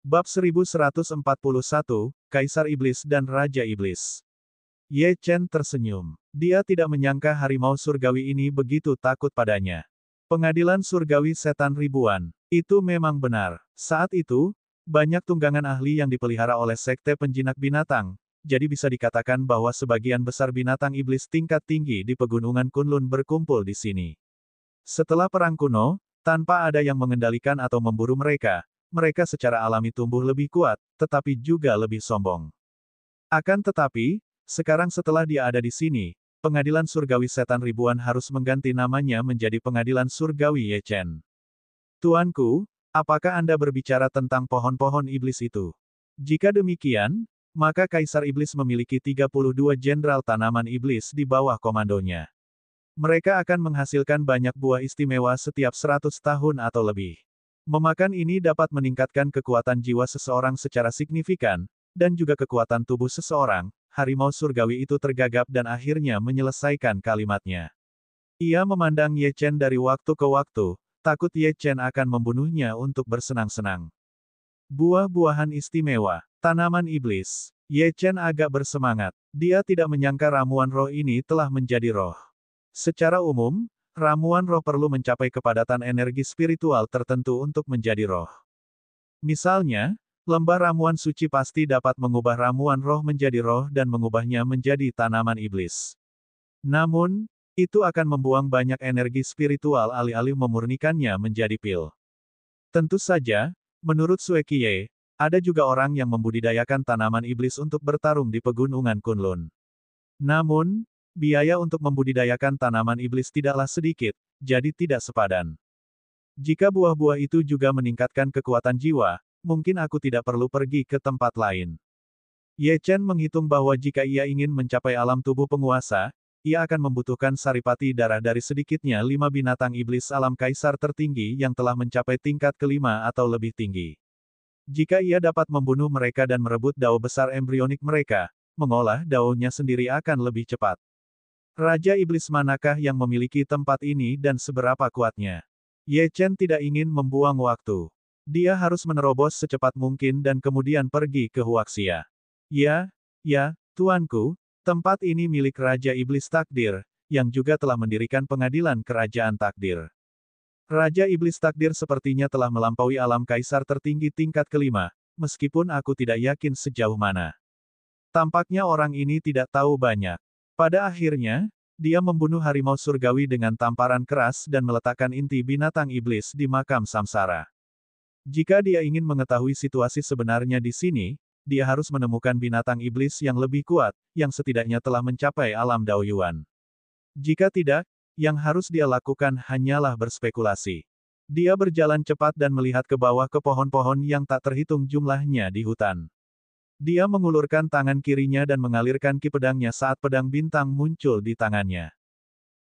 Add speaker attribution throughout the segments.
Speaker 1: Bab 1141, Kaisar Iblis dan Raja Iblis. Ye Chen tersenyum. Dia tidak menyangka harimau surgawi ini begitu takut padanya. Pengadilan surgawi setan ribuan. Itu memang benar. Saat itu, banyak tunggangan ahli yang dipelihara oleh sekte penjinak binatang, jadi bisa dikatakan bahwa sebagian besar binatang iblis tingkat tinggi di pegunungan Kunlun berkumpul di sini. Setelah perang kuno, tanpa ada yang mengendalikan atau memburu mereka, mereka secara alami tumbuh lebih kuat, tetapi juga lebih sombong. Akan tetapi, sekarang setelah dia ada di sini, pengadilan surgawi setan ribuan harus mengganti namanya menjadi pengadilan surgawi Ye Chen. Tuanku, apakah Anda berbicara tentang pohon-pohon iblis itu? Jika demikian, maka Kaisar Iblis memiliki 32 jenderal tanaman iblis di bawah komandonya. Mereka akan menghasilkan banyak buah istimewa setiap 100 tahun atau lebih. Memakan ini dapat meningkatkan kekuatan jiwa seseorang secara signifikan, dan juga kekuatan tubuh seseorang. Harimau surgawi itu tergagap dan akhirnya menyelesaikan kalimatnya. Ia memandang Ye Chen dari waktu ke waktu, takut Ye Chen akan membunuhnya untuk bersenang-senang. Buah-buahan istimewa, tanaman iblis. Ye Chen agak bersemangat. Dia tidak menyangka ramuan roh ini telah menjadi roh. Secara umum, ramuan roh perlu mencapai kepadatan energi spiritual tertentu untuk menjadi roh. Misalnya, lembah ramuan suci pasti dapat mengubah ramuan roh menjadi roh dan mengubahnya menjadi tanaman iblis. Namun, itu akan membuang banyak energi spiritual alih-alih memurnikannya menjadi pil. Tentu saja, menurut Sue Qiye, ada juga orang yang membudidayakan tanaman iblis untuk bertarung di pegunungan Kunlun. Namun, biaya untuk membudidayakan tanaman iblis tidaklah sedikit, jadi tidak sepadan. Jika buah-buah itu juga meningkatkan kekuatan jiwa, mungkin aku tidak perlu pergi ke tempat lain. Ye Chen menghitung bahwa jika ia ingin mencapai alam tubuh penguasa, ia akan membutuhkan saripati darah dari sedikitnya 5 binatang iblis alam kaisar tertinggi yang telah mencapai tingkat kelima atau lebih tinggi. Jika ia dapat membunuh mereka dan merebut dao besar embrionik mereka, mengolah daonya sendiri akan lebih cepat. Raja Iblis manakah yang memiliki tempat ini dan seberapa kuatnya? Ye Chen tidak ingin membuang waktu. Dia harus menerobos secepat mungkin dan kemudian pergi ke Huaxia. Ya, tuanku, tempat ini milik Raja Iblis Takdir, yang juga telah mendirikan pengadilan kerajaan takdir. Raja Iblis Takdir sepertinya telah melampaui alam kaisar tertinggi tingkat kelima, meskipun aku tidak yakin sejauh mana. Tampaknya orang ini tidak tahu banyak. Pada akhirnya, dia membunuh harimau surgawi dengan tamparan keras dan meletakkan inti binatang iblis di makam samsara. Jika dia ingin mengetahui situasi sebenarnya di sini, dia harus menemukan binatang iblis yang lebih kuat, yang setidaknya telah mencapai alam Dao Yuan. Jika tidak, yang harus dia lakukan hanyalah berspekulasi. Dia berjalan cepat dan melihat ke bawah ke pohon-pohon yang tak terhitung jumlahnya di hutan. Dia mengulurkan tangan kirinya dan mengalirkan ki pedangnya saat pedang bintang muncul di tangannya.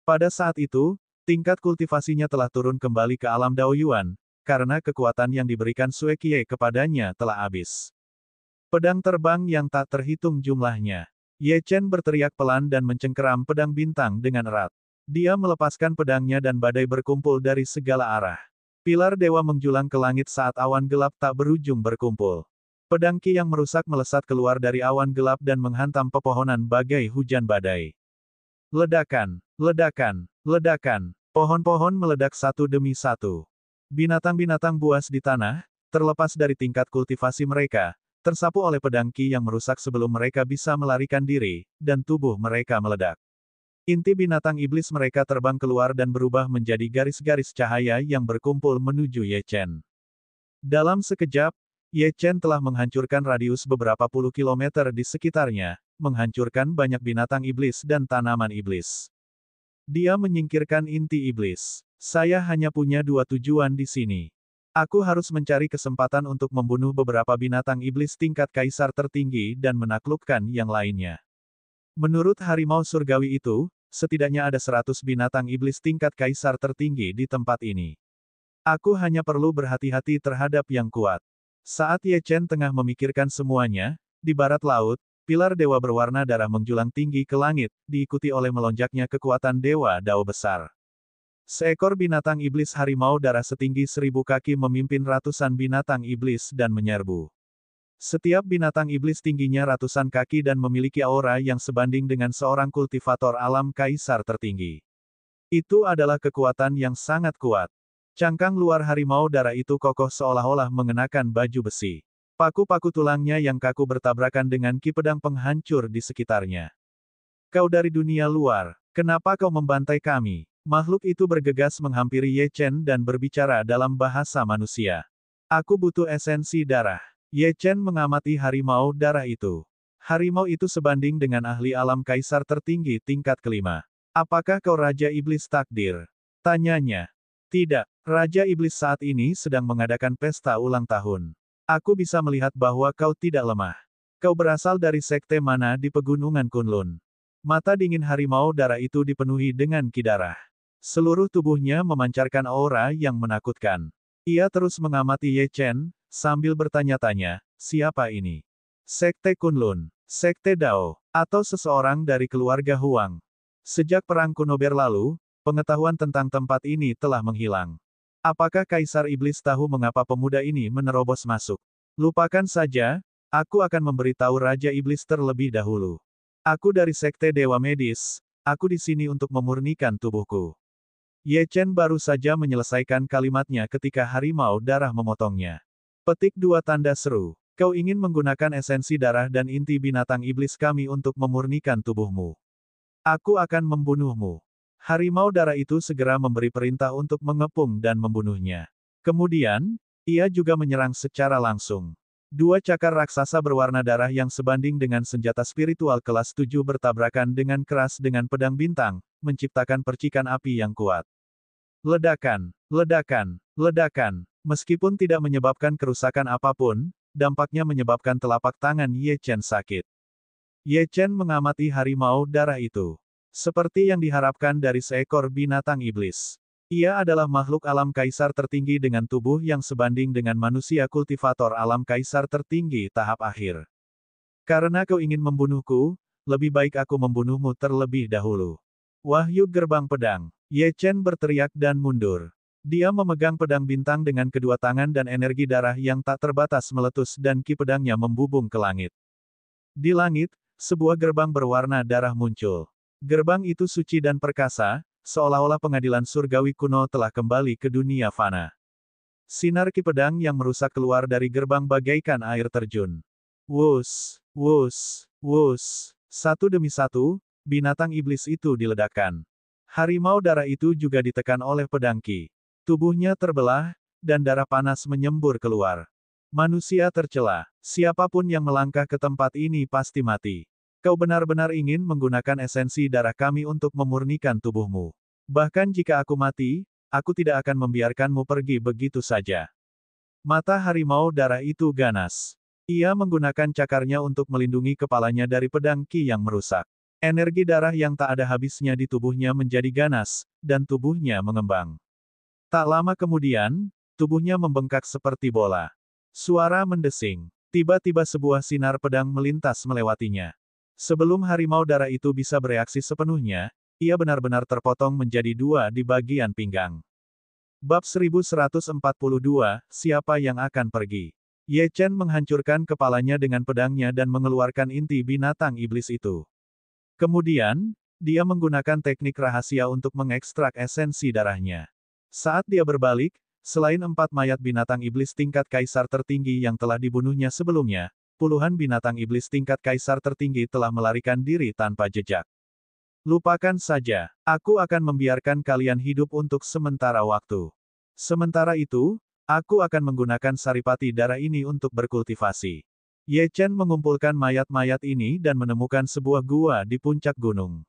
Speaker 1: Pada saat itu, tingkat kultivasinya telah turun kembali ke alam Dao Yuan, karena kekuatan yang diberikan Sue Qiye kepadanya telah habis. Pedang terbang yang tak terhitung jumlahnya. Ye Chen berteriak pelan dan mencengkeram pedang bintang dengan erat. Dia melepaskan pedangnya dan badai berkumpul dari segala arah. Pilar dewa menjulang ke langit saat awan gelap tak berujung berkumpul. Pedang Qi yang merusak melesat keluar dari awan gelap dan menghantam pepohonan bagai hujan badai. Ledakan, ledakan, ledakan. Pohon-pohon meledak satu demi satu. Binatang-binatang buas di tanah, terlepas dari tingkat kultivasi mereka, tersapu oleh pedang Qi yang merusak sebelum mereka bisa melarikan diri, dan tubuh mereka meledak. Inti binatang iblis mereka terbang keluar dan berubah menjadi garis-garis cahaya yang berkumpul menuju Ye Chen. Dalam sekejap, Ye Chen telah menghancurkan radius beberapa puluh kilometer di sekitarnya, menghancurkan banyak binatang iblis dan tanaman iblis. Dia menyingkirkan inti iblis. Saya hanya punya dua tujuan di sini. Aku harus mencari kesempatan untuk membunuh beberapa binatang iblis tingkat kaisar tertinggi dan menaklukkan yang lainnya. Menurut harimau surgawi itu, setidaknya ada 100 binatang iblis tingkat kaisar tertinggi di tempat ini. Aku hanya perlu berhati-hati terhadap yang kuat. Saat Ye Chen tengah memikirkan semuanya, di barat laut, pilar dewa berwarna darah menjulang tinggi ke langit, diikuti oleh melonjaknya kekuatan dewa Dao besar. Seekor binatang iblis harimau darah setinggi 1000 kaki memimpin ratusan binatang iblis dan menyerbu. Setiap binatang iblis tingginya ratusan kaki dan memiliki aura yang sebanding dengan seorang kultivator alam kaisar tertinggi. Itu adalah kekuatan yang sangat kuat. Cangkang luar harimau darah itu kokoh seolah-olah mengenakan baju besi. Paku-paku tulangnya yang kaku bertabrakan dengan ki pedang penghancur di sekitarnya. Kau dari dunia luar, kenapa kau membantai kami? Makhluk itu bergegas menghampiri Ye Chen dan berbicara dalam bahasa manusia. Aku butuh esensi darah. Ye Chen mengamati harimau darah itu. Harimau itu sebanding dengan ahli alam kaisar tertinggi tingkat kelima. Apakah kau Raja Iblis Takdir? Tanyanya. Tidak, Raja Iblis saat ini sedang mengadakan pesta ulang tahun. Aku bisa melihat bahwa kau tidak lemah. Kau berasal dari sekte mana di pegunungan Kunlun? Mata dingin harimau darah itu dipenuhi dengan ki darah. Seluruh tubuhnya memancarkan aura yang menakutkan. Ia terus mengamati Ye Chen, sambil bertanya-tanya, siapa ini? Sekte Kunlun, Sekte Dao, atau seseorang dari keluarga Huang. Sejak perang kuno berlalu, pengetahuan tentang tempat ini telah menghilang. Apakah Kaisar Iblis tahu mengapa pemuda ini menerobos masuk? Lupakan saja, aku akan memberitahu Raja Iblis terlebih dahulu. Aku dari Sekte Dewa Medis, aku di sini untuk memurnikan tubuhku. Ye Chen baru saja menyelesaikan kalimatnya ketika harimau darah memotongnya. Petik 2 tanda seru. Kau ingin menggunakan esensi darah dan inti binatang iblis kami untuk memurnikan tubuhmu. Aku akan membunuhmu. Harimau darah itu segera memberi perintah untuk mengepung dan membunuhnya. Kemudian, ia juga menyerang secara langsung. 2 cakar raksasa berwarna darah yang sebanding dengan senjata spiritual kelas 7 bertabrakan dengan keras dengan pedang bintang, menciptakan percikan api yang kuat. Ledakan, ledakan, ledakan. Meskipun tidak menyebabkan kerusakan apapun, dampaknya menyebabkan telapak tangan Ye Chen sakit. Ye Chen mengamati harimau darah itu. Seperti yang diharapkan dari seekor binatang iblis. Ia adalah makhluk alam kaisar tertinggi dengan tubuh yang sebanding dengan manusia kultivator alam kaisar tertinggi tahap akhir. Karena kau ingin membunuhku, lebih baik aku membunuhmu terlebih dahulu. Wahyu gerbang pedang. Ye Chen berteriak dan mundur. Dia memegang pedang bintang dengan kedua tangan dan energi darah yang tak terbatas meletus dan ki pedangnya membubung ke langit. Di langit, sebuah gerbang berwarna darah muncul. Gerbang itu suci dan perkasa, seolah-olah pengadilan surgawi kuno telah kembali ke dunia fana. Sinar ki pedang yang merusak keluar dari gerbang bagaikan air terjun. Wus, wus, wus. Satu demi satu, binatang iblis itu diledakkan. Harimau darah itu juga ditekan oleh pedang ki. Tubuhnya terbelah, dan darah panas menyembur keluar. Manusia tercela. Siapapun yang melangkah ke tempat ini pasti mati. Kau benar-benar ingin menggunakan esensi darah kami untuk memurnikan tubuhmu. Bahkan jika aku mati, aku tidak akan membiarkanmu pergi begitu saja. Mata harimau darah itu ganas. Ia menggunakan cakarnya untuk melindungi kepalanya dari pedang ki yang merusak. Energi darah yang tak ada habisnya di tubuhnya menjadi ganas, dan tubuhnya mengembang. Tak lama kemudian, tubuhnya membengkak seperti bola. Suara mendesing. Tiba-tiba sebuah sinar pedang melintas melewatinya. Sebelum harimau darah itu bisa bereaksi sepenuhnya, ia benar-benar terpotong menjadi 2 di bagian pinggang. Bab 1142, siapa yang akan pergi? Ye Chen menghancurkan kepalanya dengan pedangnya dan mengeluarkan inti binatang iblis itu. Kemudian, dia menggunakan teknik rahasia untuk mengekstrak esensi darahnya. Saat dia berbalik, selain 4 mayat binatang iblis tingkat kaisar tertinggi yang telah dibunuhnya sebelumnya, puluhan binatang iblis tingkat kaisar tertinggi telah melarikan diri tanpa jejak. Lupakan saja, aku akan membiarkan kalian hidup untuk sementara waktu. Sementara itu, aku akan menggunakan saripati darah ini untuk berkultivasi. Ye Chen mengumpulkan mayat-mayat ini dan menemukan sebuah gua di puncak gunung.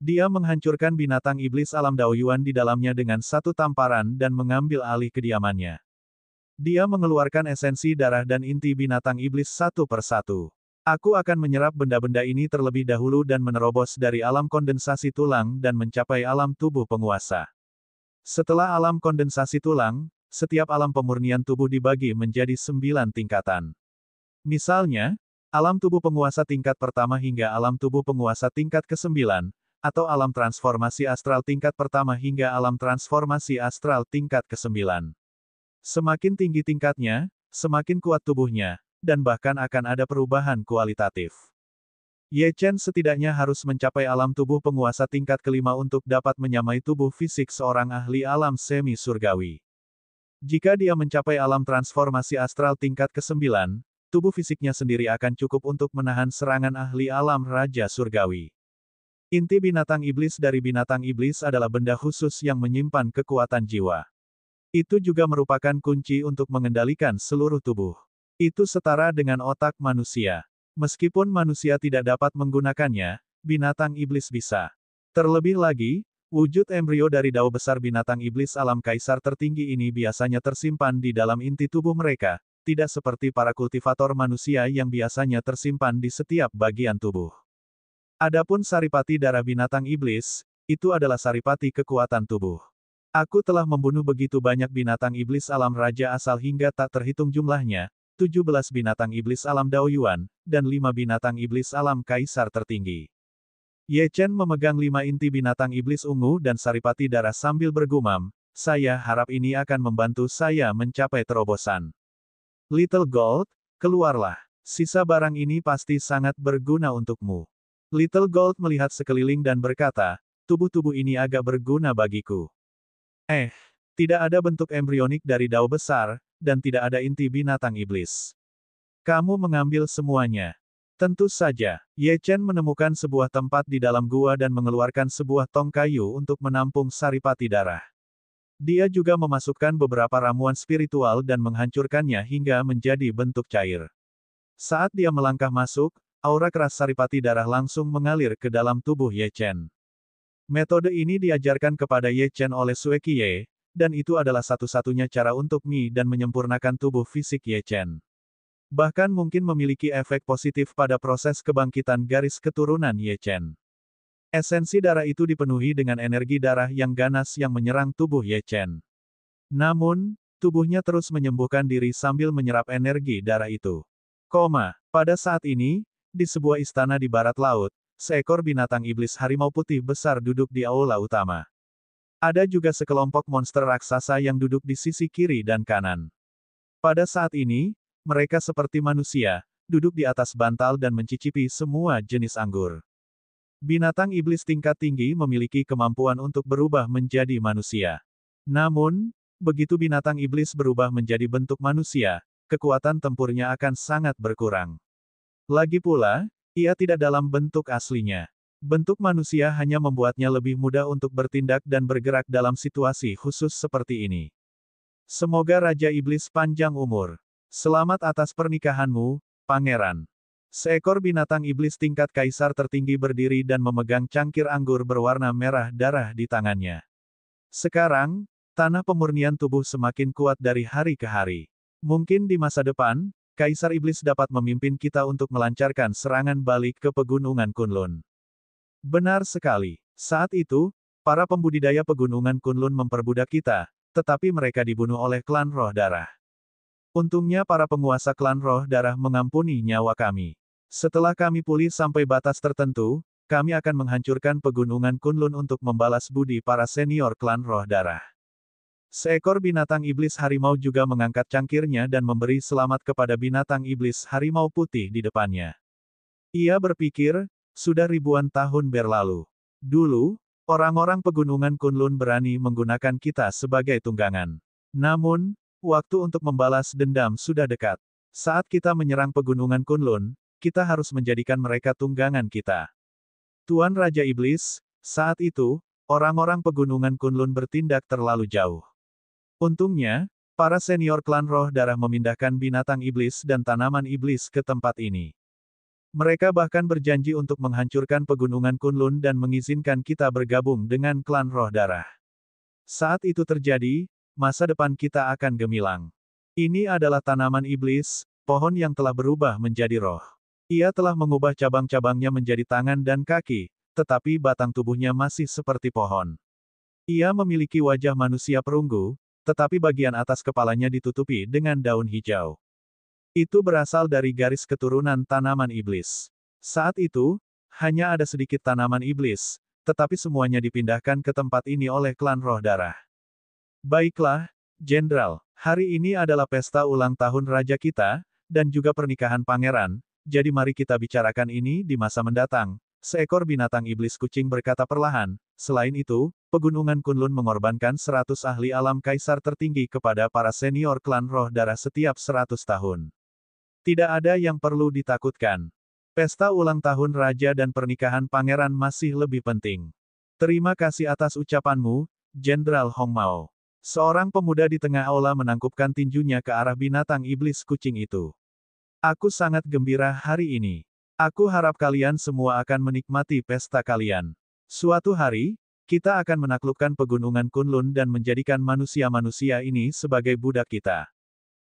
Speaker 1: Dia menghancurkan binatang iblis alam Daoyuan di dalamnya dengan satu tamparan dan mengambil alih kediamannya. Dia mengeluarkan esensi darah dan inti binatang iblis satu persatu. Aku akan menyerap benda-benda ini terlebih dahulu dan menerobos dari alam kondensasi tulang dan mencapai alam tubuh penguasa. Setelah alam kondensasi tulang, setiap alam pemurnian tubuh dibagi menjadi 9 tingkatan. Misalnya, alam tubuh penguasa tingkat pertama hingga alam tubuh penguasa tingkat ke-9, atau alam transformasi astral tingkat pertama hingga alam transformasi astral tingkat ke-9. Semakin tinggi tingkatnya, semakin kuat tubuhnya, dan bahkan akan ada perubahan kualitatif. Ye Chen setidaknya harus mencapai alam tubuh penguasa tingkat kelima untuk dapat menyamai tubuh fisik seorang ahli alam semi surgawi. Jika dia mencapai alam transformasi astral tingkat ke-9, tubuh fisiknya sendiri akan cukup untuk menahan serangan ahli alam raja surgawi. Inti binatang iblis dari binatang iblis adalah benda khusus yang menyimpan kekuatan jiwa. Itu juga merupakan kunci untuk mengendalikan seluruh tubuh. Itu setara dengan otak manusia. Meskipun manusia tidak dapat menggunakannya, binatang iblis bisa. Terlebih lagi, wujud embrio dari dao besar binatang iblis alam kaisar tertinggi ini biasanya tersimpan di dalam inti tubuh mereka, tidak seperti para kultivator manusia yang biasanya tersimpan di setiap bagian tubuh. Adapun saripati darah binatang iblis, itu adalah saripati kekuatan tubuh. Aku telah membunuh begitu banyak binatang iblis alam raja asal hingga tak terhitung jumlahnya, 17 binatang iblis alam Dao Yuan, dan 5 binatang iblis alam kaisar tertinggi. Ye Chen memegang 5 inti binatang iblis ungu dan saripati darah sambil bergumam, saya harap ini akan membantu saya mencapai terobosan. Little Gold, keluarlah. Sisa barang ini pasti sangat berguna untukmu. Little Gold melihat sekeliling dan berkata, tubuh-tubuh ini agak berguna bagiku. Tidak ada bentuk embrionik dari dao besar, dan tidak ada inti binatang iblis. Kamu mengambil semuanya. Tentu saja, Ye Chen menemukan sebuah tempat di dalam gua dan mengeluarkan sebuah tong kayu untuk menampung saripati darah. Dia juga memasukkan beberapa ramuan spiritual dan menghancurkannya hingga menjadi bentuk cair. Saat dia melangkah masuk, aura keras saripati darah langsung mengalir ke dalam tubuh Ye Chen. Metode ini diajarkan kepada Ye Chen oleh Sue Qiye, dan itu adalah satu-satunya cara untuk Mi dan menyempurnakan tubuh fisik Ye Chen. Bahkan mungkin memiliki efek positif pada proses kebangkitan garis keturunan Ye Chen. Esensi darah itu dipenuhi dengan energi darah yang ganas yang menyerang tubuh Ye Chen. Namun, tubuhnya terus menyembuhkan diri sambil menyerap energi darah itu. Pada saat ini, di sebuah istana di barat laut, seekor binatang iblis harimau putih besar duduk di aula utama. Ada juga sekelompok monster raksasa yang duduk di sisi kiri dan kanan. Pada saat ini, mereka seperti manusia, duduk di atas bantal dan mencicipi semua jenis anggur. Binatang iblis tingkat tinggi memiliki kemampuan untuk berubah menjadi manusia. Namun, begitu binatang iblis berubah menjadi bentuk manusia, kekuatan tempurnya akan sangat berkurang. Lagi pula, ia tidak dalam bentuk aslinya. Bentuk manusia hanya membuatnya lebih mudah untuk bertindak dan bergerak dalam situasi khusus seperti ini. Semoga Raja Iblis panjang umur. Selamat atas pernikahanmu, Pangeran. Seekor binatang iblis tingkat kaisar tertinggi berdiri dan memegang cangkir anggur berwarna merah darah di tangannya. Sekarang, tanah pemurnian tubuh semakin kuat dari hari ke hari. Mungkin di masa depan, Kaisar Iblis dapat memimpin kita untuk melancarkan serangan balik ke pegunungan Kunlun. Benar sekali. Saat itu, para pembudidaya pegunungan Kunlun memperbudak kita, tetapi mereka dibunuh oleh klan roh darah. Untungnya para penguasa klan roh darah mengampuni nyawa kami. Setelah kami pulih sampai batas tertentu, kami akan menghancurkan pegunungan Kunlun untuk membalas budi para senior klan roh darah. Seekor binatang iblis harimau juga mengangkat cangkirnya dan memberi selamat kepada binatang iblis harimau putih di depannya. Ia berpikir, sudah ribuan tahun berlalu. Dulu, orang-orang pegunungan Kunlun berani menggunakan kita sebagai tunggangan. Namun, waktu untuk membalas dendam sudah dekat. Saat kita menyerang pegunungan Kunlun, kita harus menjadikan mereka tunggangan kita. Tuan Raja Iblis, saat itu, orang-orang pegunungan Kunlun bertindak terlalu jauh. Untungnya, para senior klan roh darah memindahkan binatang iblis dan tanaman iblis ke tempat ini. Mereka bahkan berjanji untuk menghancurkan pegunungan Kunlun dan mengizinkan kita bergabung dengan klan roh darah. Saat itu terjadi, masa depan kita akan gemilang. Ini adalah tanaman iblis, pohon yang telah berubah menjadi roh. Ia telah mengubah cabang-cabangnya menjadi tangan dan kaki, tetapi batang tubuhnya masih seperti pohon. Ia memiliki wajah manusia perunggu, tetapi bagian atas kepalanya ditutupi dengan daun hijau. Itu berasal dari garis keturunan tanaman iblis. Saat itu, hanya ada sedikit tanaman iblis, tetapi semuanya dipindahkan ke tempat ini oleh klan roh darah. Baiklah, Jenderal, hari ini adalah pesta ulang tahun raja kita, dan juga pernikahan pangeran, jadi mari kita bicarakan ini di masa mendatang. Seekor binatang iblis kucing berkata perlahan. Selain itu, Pegunungan Kunlun mengorbankan 100 ahli alam kaisar tertinggi kepada para senior klan roh darah setiap 100 tahun. Tidak ada yang perlu ditakutkan. Pesta ulang tahun raja dan pernikahan pangeran masih lebih penting. Terima kasih atas ucapanmu, Jenderal Hong Mao. Seorang pemuda di tengah aula menangkupkan tinjunya ke arah binatang iblis kucing itu. Aku sangat gembira hari ini. Aku harap kalian semua akan menikmati pesta kalian. Suatu hari, kita akan menaklukkan Pegunungan Kunlun dan menjadikan manusia-manusia ini sebagai budak kita.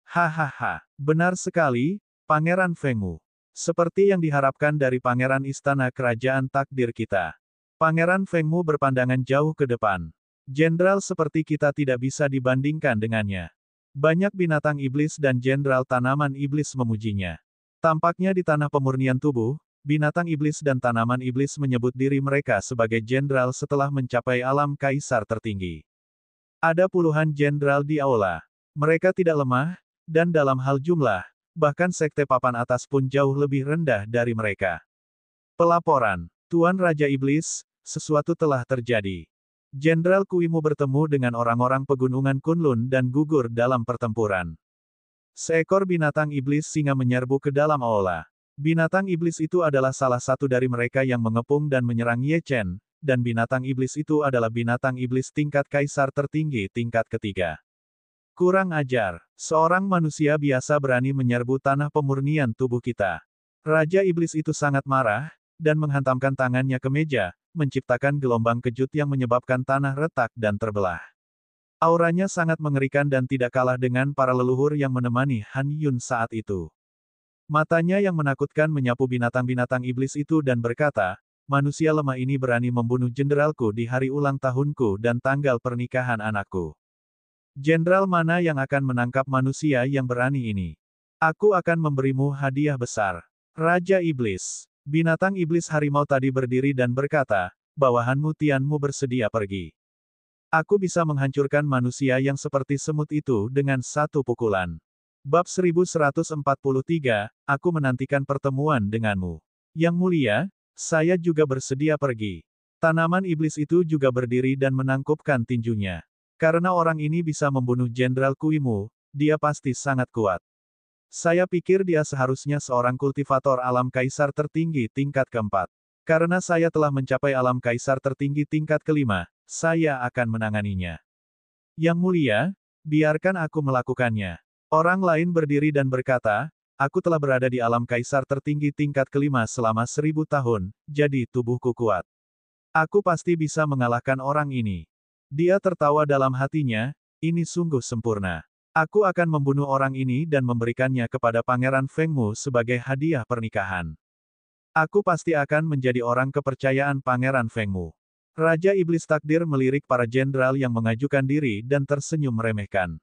Speaker 1: Hahaha, benar sekali, Pangeran Fengwu. Seperti yang diharapkan dari Pangeran Istana Kerajaan Takdir kita. Pangeran Fengwu berpandangan jauh ke depan. Jenderal seperti kita tidak bisa dibandingkan dengannya. Banyak binatang iblis dan jenderal tanaman iblis memujinya. Tampaknya di tanah pemurnian tubuh, binatang iblis dan tanaman iblis menyebut diri mereka sebagai jenderal setelah mencapai alam kaisar tertinggi. Ada puluhan jenderal di aula. Mereka tidak lemah, dan dalam hal jumlah, bahkan sekte papan atas pun jauh lebih rendah dari mereka. Pelaporan, Tuan Raja Iblis, sesuatu telah terjadi. Jenderal Kuimu bertemu dengan orang-orang Pegunungan Kunlun dan gugur dalam pertempuran. Seekor binatang iblis singa menyerbu ke dalam aula. Binatang iblis itu adalah salah satu dari mereka yang mengepung dan menyerang Ye Chen, dan binatang iblis itu adalah binatang iblis tingkat kaisar tertinggi tingkat ketiga. Kurang ajar, seorang manusia biasa berani menyerbu tanah pemurnian tubuh kita. Raja iblis itu sangat marah, dan menghantamkan tangannya ke meja, menciptakan gelombang kejut yang menyebabkan tanah retak dan terbelah. Auranya sangat mengerikan dan tidak kalah dengan para leluhur yang menemani Han Yun saat itu. Matanya yang menakutkan menyapu binatang-binatang iblis itu dan berkata, manusia lemah ini berani membunuh jenderalku di hari ulang tahunku dan tanggal pernikahan anakku. Jenderal mana yang akan menangkap manusia yang berani ini? Aku akan memberimu hadiah besar. Raja Iblis. Binatang iblis harimau tadi berdiri dan berkata, bawahanmu Tianmu bersedia pergi. Aku bisa menghancurkan manusia yang seperti semut itu dengan satu pukulan. Bab 1143, aku menantikan pertemuan denganmu. Yang mulia, saya juga bersedia pergi. Tanaman iblis itu juga berdiri dan menangkupkan tinjunya. Karena orang ini bisa membunuh Jenderal Kuimu, dia pasti sangat kuat. Saya pikir dia seharusnya seorang kultivator alam kaisar tertinggi tingkat keempat. Karena saya telah mencapai alam kaisar tertinggi tingkat kelima, saya akan menanganinya. Yang mulia, biarkan aku melakukannya. Orang lain berdiri dan berkata, aku telah berada di alam kaisar tertinggi tingkat kelima selama 1000 tahun, jadi tubuhku kuat. Aku pasti bisa mengalahkan orang ini. Dia tertawa dalam hatinya, ini sungguh sempurna. Aku akan membunuh orang ini dan memberikannya kepada Pangeran Fengwu sebagai hadiah pernikahan. Aku pasti akan menjadi orang kepercayaan Pangeran Fengwu. Raja Iblis Takdir melirik para jenderal yang mengajukan diri dan tersenyum meremehkan.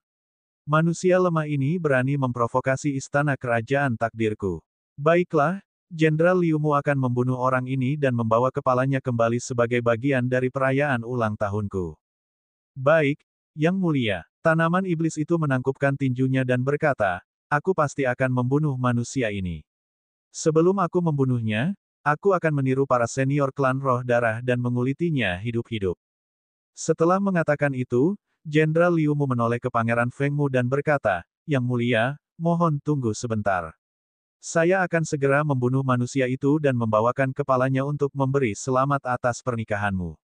Speaker 1: Manusia lemah ini berani memprovokasi istana kerajaan takdirku. Baiklah, Jenderal Liumu akan membunuh orang ini dan membawa kepalanya kembali sebagai bagian dari perayaan ulang tahunku. Baik, Yang Mulia. Tanaman iblis itu menangkupkan tinjunya dan berkata, aku pasti akan membunuh manusia ini. Sebelum aku membunuhnya, aku akan meniru para senior klan roh darah dan mengulitinya hidup-hidup. Setelah mengatakan itu, Jenderal Liumu menoleh ke Pangeran Fengwu dan berkata, Yang Mulia, mohon tunggu sebentar. Saya akan segera membunuh manusia itu dan membawakan kepalanya untuk memberi selamat atas pernikahanmu.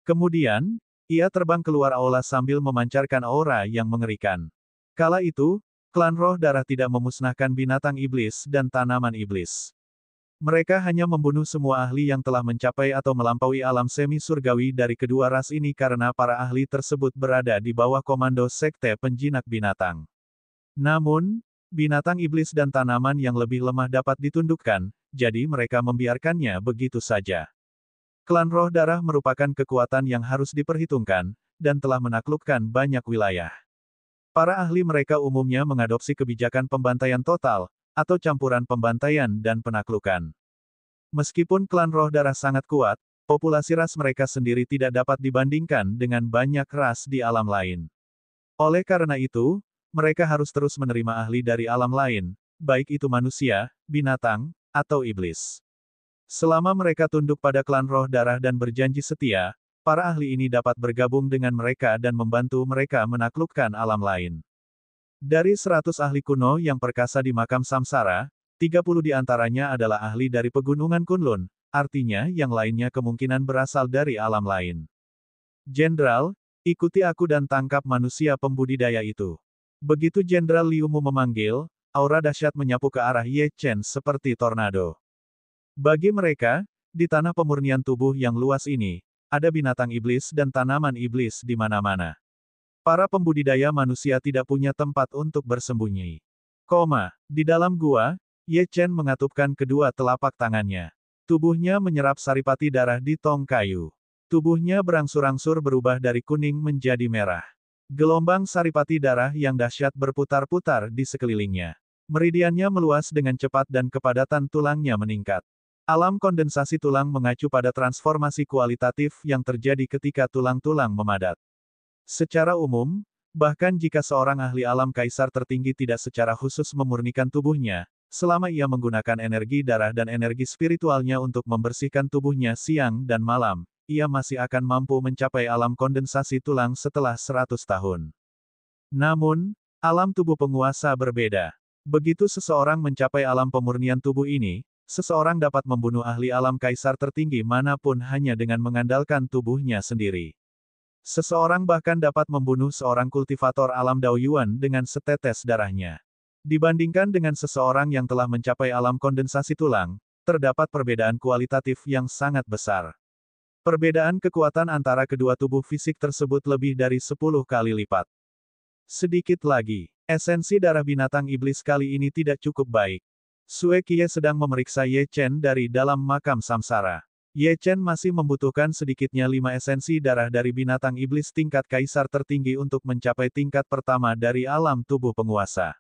Speaker 1: Kemudian, ia terbang keluar aula sambil memancarkan aura yang mengerikan. Kala itu, klan roh darah tidak memusnahkan binatang iblis dan tanaman iblis. Mereka hanya membunuh semua ahli yang telah mencapai atau melampaui alam semi-surgawi dari kedua ras ini karena para ahli tersebut berada di bawah komando sekte penjinak binatang. Namun, binatang iblis dan tanaman yang lebih lemah dapat ditundukkan, jadi mereka membiarkannya begitu saja. Klan roh darah merupakan kekuatan yang harus diperhitungkan, dan telah menaklukkan banyak wilayah. Para ahli mereka umumnya mengadopsi kebijakan pembantaian total, atau campuran pembantaian dan penaklukan. Meskipun klan roh darah sangat kuat, populasi ras mereka sendiri tidak dapat dibandingkan dengan banyak ras di alam lain. Oleh karena itu, mereka harus terus menerima ahli dari alam lain, baik itu manusia, binatang, atau iblis. Selama mereka tunduk pada klan roh darah dan berjanji setia, para ahli ini dapat bergabung dengan mereka dan membantu mereka menaklukkan alam lain. Dari 100 ahli kuno yang perkasa di makam samsara, 30 di antaranya adalah ahli dari pegunungan Kunlun, artinya yang lainnya kemungkinan berasal dari alam lain. Jenderal, ikuti aku dan tangkap manusia pembudidaya itu. Begitu Jenderal Liu Mu memanggil, aura dahsyat menyapu ke arah Ye Chen seperti tornado. Bagi mereka, di tanah pemurnian tubuh yang luas ini, ada binatang iblis dan tanaman iblis di mana-mana. Para pembudidaya manusia tidak punya tempat untuk bersembunyi. Di dalam gua, Ye Chen mengatupkan kedua telapak tangannya. Tubuhnya menyerap saripati darah di tong kayu. Tubuhnya berangsur-angsur berubah dari kuning menjadi merah. Gelombang saripati darah yang dahsyat berputar-putar di sekelilingnya. Meridiannya meluas dengan cepat dan kepadatan tulangnya meningkat. Alam kondensasi tulang mengacu pada transformasi kualitatif yang terjadi ketika tulang-tulang memadat. Secara umum, bahkan jika seorang ahli alam kaisar tertinggi tidak secara khusus memurnikan tubuhnya, selama ia menggunakan energi darah dan energi spiritualnya untuk membersihkan tubuhnya siang dan malam, ia masih akan mampu mencapai alam kondensasi tulang setelah 100 tahun. Namun, alam tubuh penguasa berbeda. Begitu seseorang mencapai alam pemurnian tubuh ini, seseorang dapat membunuh ahli alam kaisar tertinggi manapun hanya dengan mengandalkan tubuhnya sendiri. Seseorang bahkan dapat membunuh seorang kultivator alam Dao Yuan dengan setetes darahnya. Dibandingkan dengan seseorang yang telah mencapai alam kondensasi tulang, terdapat perbedaan kualitatif yang sangat besar. Perbedaan kekuatan antara kedua tubuh fisik tersebut lebih dari 10 kali lipat. Sedikit lagi, esensi darah binatang iblis kali ini tidak cukup baik. Sue Qiye sedang memeriksa Ye Chen dari dalam makam samsara. Ye Chen masih membutuhkan sedikitnya 5 esensi darah dari binatang iblis tingkat kaisar tertinggi untuk mencapai tingkat pertama dari alam tubuh penguasa.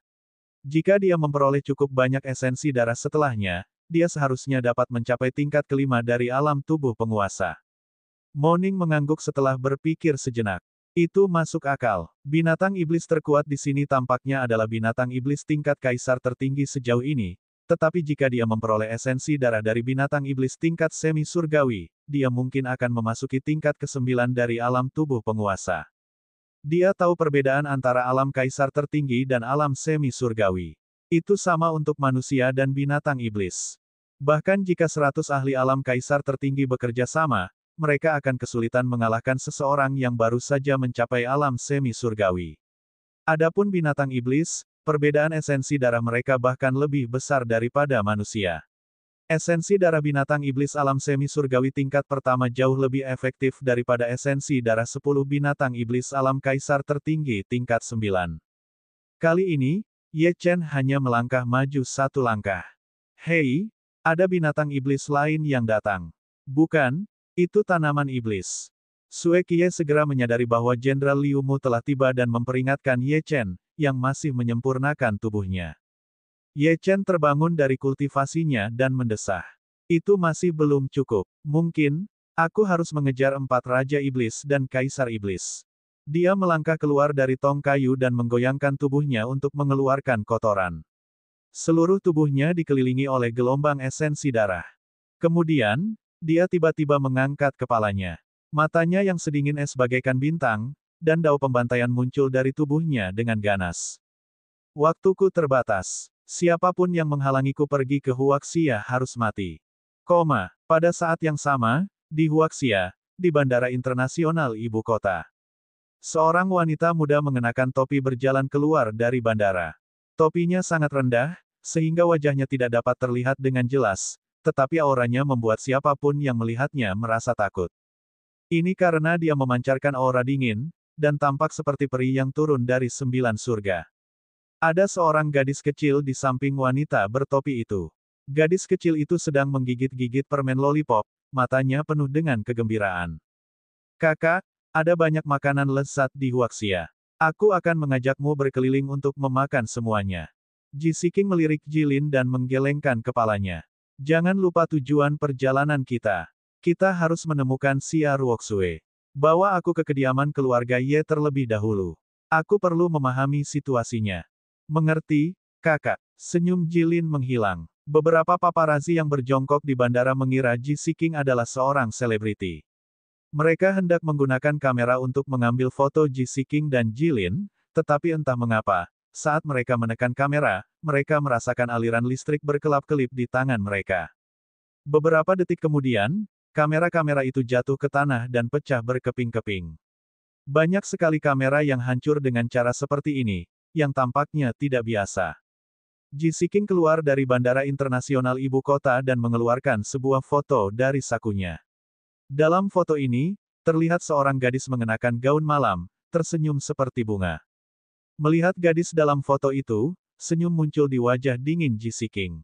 Speaker 1: Jika dia memperoleh cukup banyak esensi darah setelahnya, dia seharusnya dapat mencapai tingkat kelima dari alam tubuh penguasa. Moning mengangguk setelah berpikir sejenak. Itu masuk akal. Binatang iblis terkuat di sini tampaknya adalah binatang iblis tingkat kaisar tertinggi sejauh ini, tetapi jika dia memperoleh esensi darah dari binatang iblis tingkat semi surgawi, dia mungkin akan memasuki tingkat ke-9 dari alam tubuh penguasa. Dia tahu perbedaan antara alam kaisar tertinggi dan alam semi surgawi. Itu sama untuk manusia dan binatang iblis. Bahkan jika 100 ahli alam kaisar tertinggi bekerja sama, mereka akan kesulitan mengalahkan seseorang yang baru saja mencapai alam semi surgawi. Adapun binatang iblis, perbedaan esensi darah mereka bahkan lebih besar daripada manusia. Esensi darah binatang iblis alam semi surgawi tingkat pertama jauh lebih efektif daripada esensi darah 10 binatang iblis alam kaisar tertinggi tingkat 9. Kali ini, Ye Chen hanya melangkah maju 1 langkah. Hei, ada binatang iblis lain yang datang. Bukan, itu tanaman iblis. Sue Qiye segera menyadari bahwa Jenderal Liu Mu telah tiba dan memperingatkan Ye Chen, yang masih menyempurnakan tubuhnya. Ye Chen terbangun dari kultivasinya dan mendesah. Itu masih belum cukup. Mungkin, aku harus mengejar 4 Raja Iblis dan Kaisar Iblis. Dia melangkah keluar dari tong kayu dan menggoyangkan tubuhnya untuk mengeluarkan kotoran. Seluruh tubuhnya dikelilingi oleh gelombang esensi darah. Kemudian, dia tiba-tiba mengangkat kepalanya. Matanya yang sedingin es bagaikan bintang, dan dao pembantaian muncul dari tubuhnya dengan ganas. Waktuku terbatas. Siapapun yang menghalangiku pergi ke Huaxia harus mati. Pada saat yang sama, di Huaxia, di Bandara Internasional Ibu Kota. Seorang wanita muda mengenakan topi berjalan keluar dari bandara. Topinya sangat rendah, sehingga wajahnya tidak dapat terlihat dengan jelas, tetapi auranya membuat siapapun yang melihatnya merasa takut. Ini karena dia memancarkan aura dingin, dan tampak seperti peri yang turun dari 9 surga. Ada seorang gadis kecil di samping wanita bertopi itu. Gadis kecil itu sedang menggigit-gigit permen lollipop, matanya penuh dengan kegembiraan. Kakak, ada banyak makanan lezat di Huaxia. Aku akan mengajakmu berkeliling untuk memakan semuanya. Ji Siking melirik Jilin dan menggelengkan kepalanya. Jangan lupa tujuan perjalanan kita. Kita harus menemukan Xia Ruoxue. Bawa aku ke kediaman keluarga Ye terlebih dahulu. Aku perlu memahami situasinya. Mengerti, kakak. Senyum Jilin menghilang. Beberapa paparazi yang berjongkok di bandara mengira Ji Siking adalah seorang selebriti. Mereka hendak menggunakan kamera untuk mengambil foto Ji Siking dan Jilin, tetapi entah mengapa, saat mereka menekan kamera, mereka merasakan aliran listrik berkelap-kelip di tangan mereka. Beberapa detik kemudian, kamera-kamera itu jatuh ke tanah dan pecah berkeping-keping. Banyak sekali kamera yang hancur dengan cara seperti ini, yang tampaknya tidak biasa. Ji Siking keluar dari Bandara Internasional Ibu Kota dan mengeluarkan sebuah foto dari sakunya. Dalam foto ini, terlihat seorang gadis mengenakan gaun malam, tersenyum seperti bunga. Melihat gadis dalam foto itu, senyum muncul di wajah dingin Ji Siking.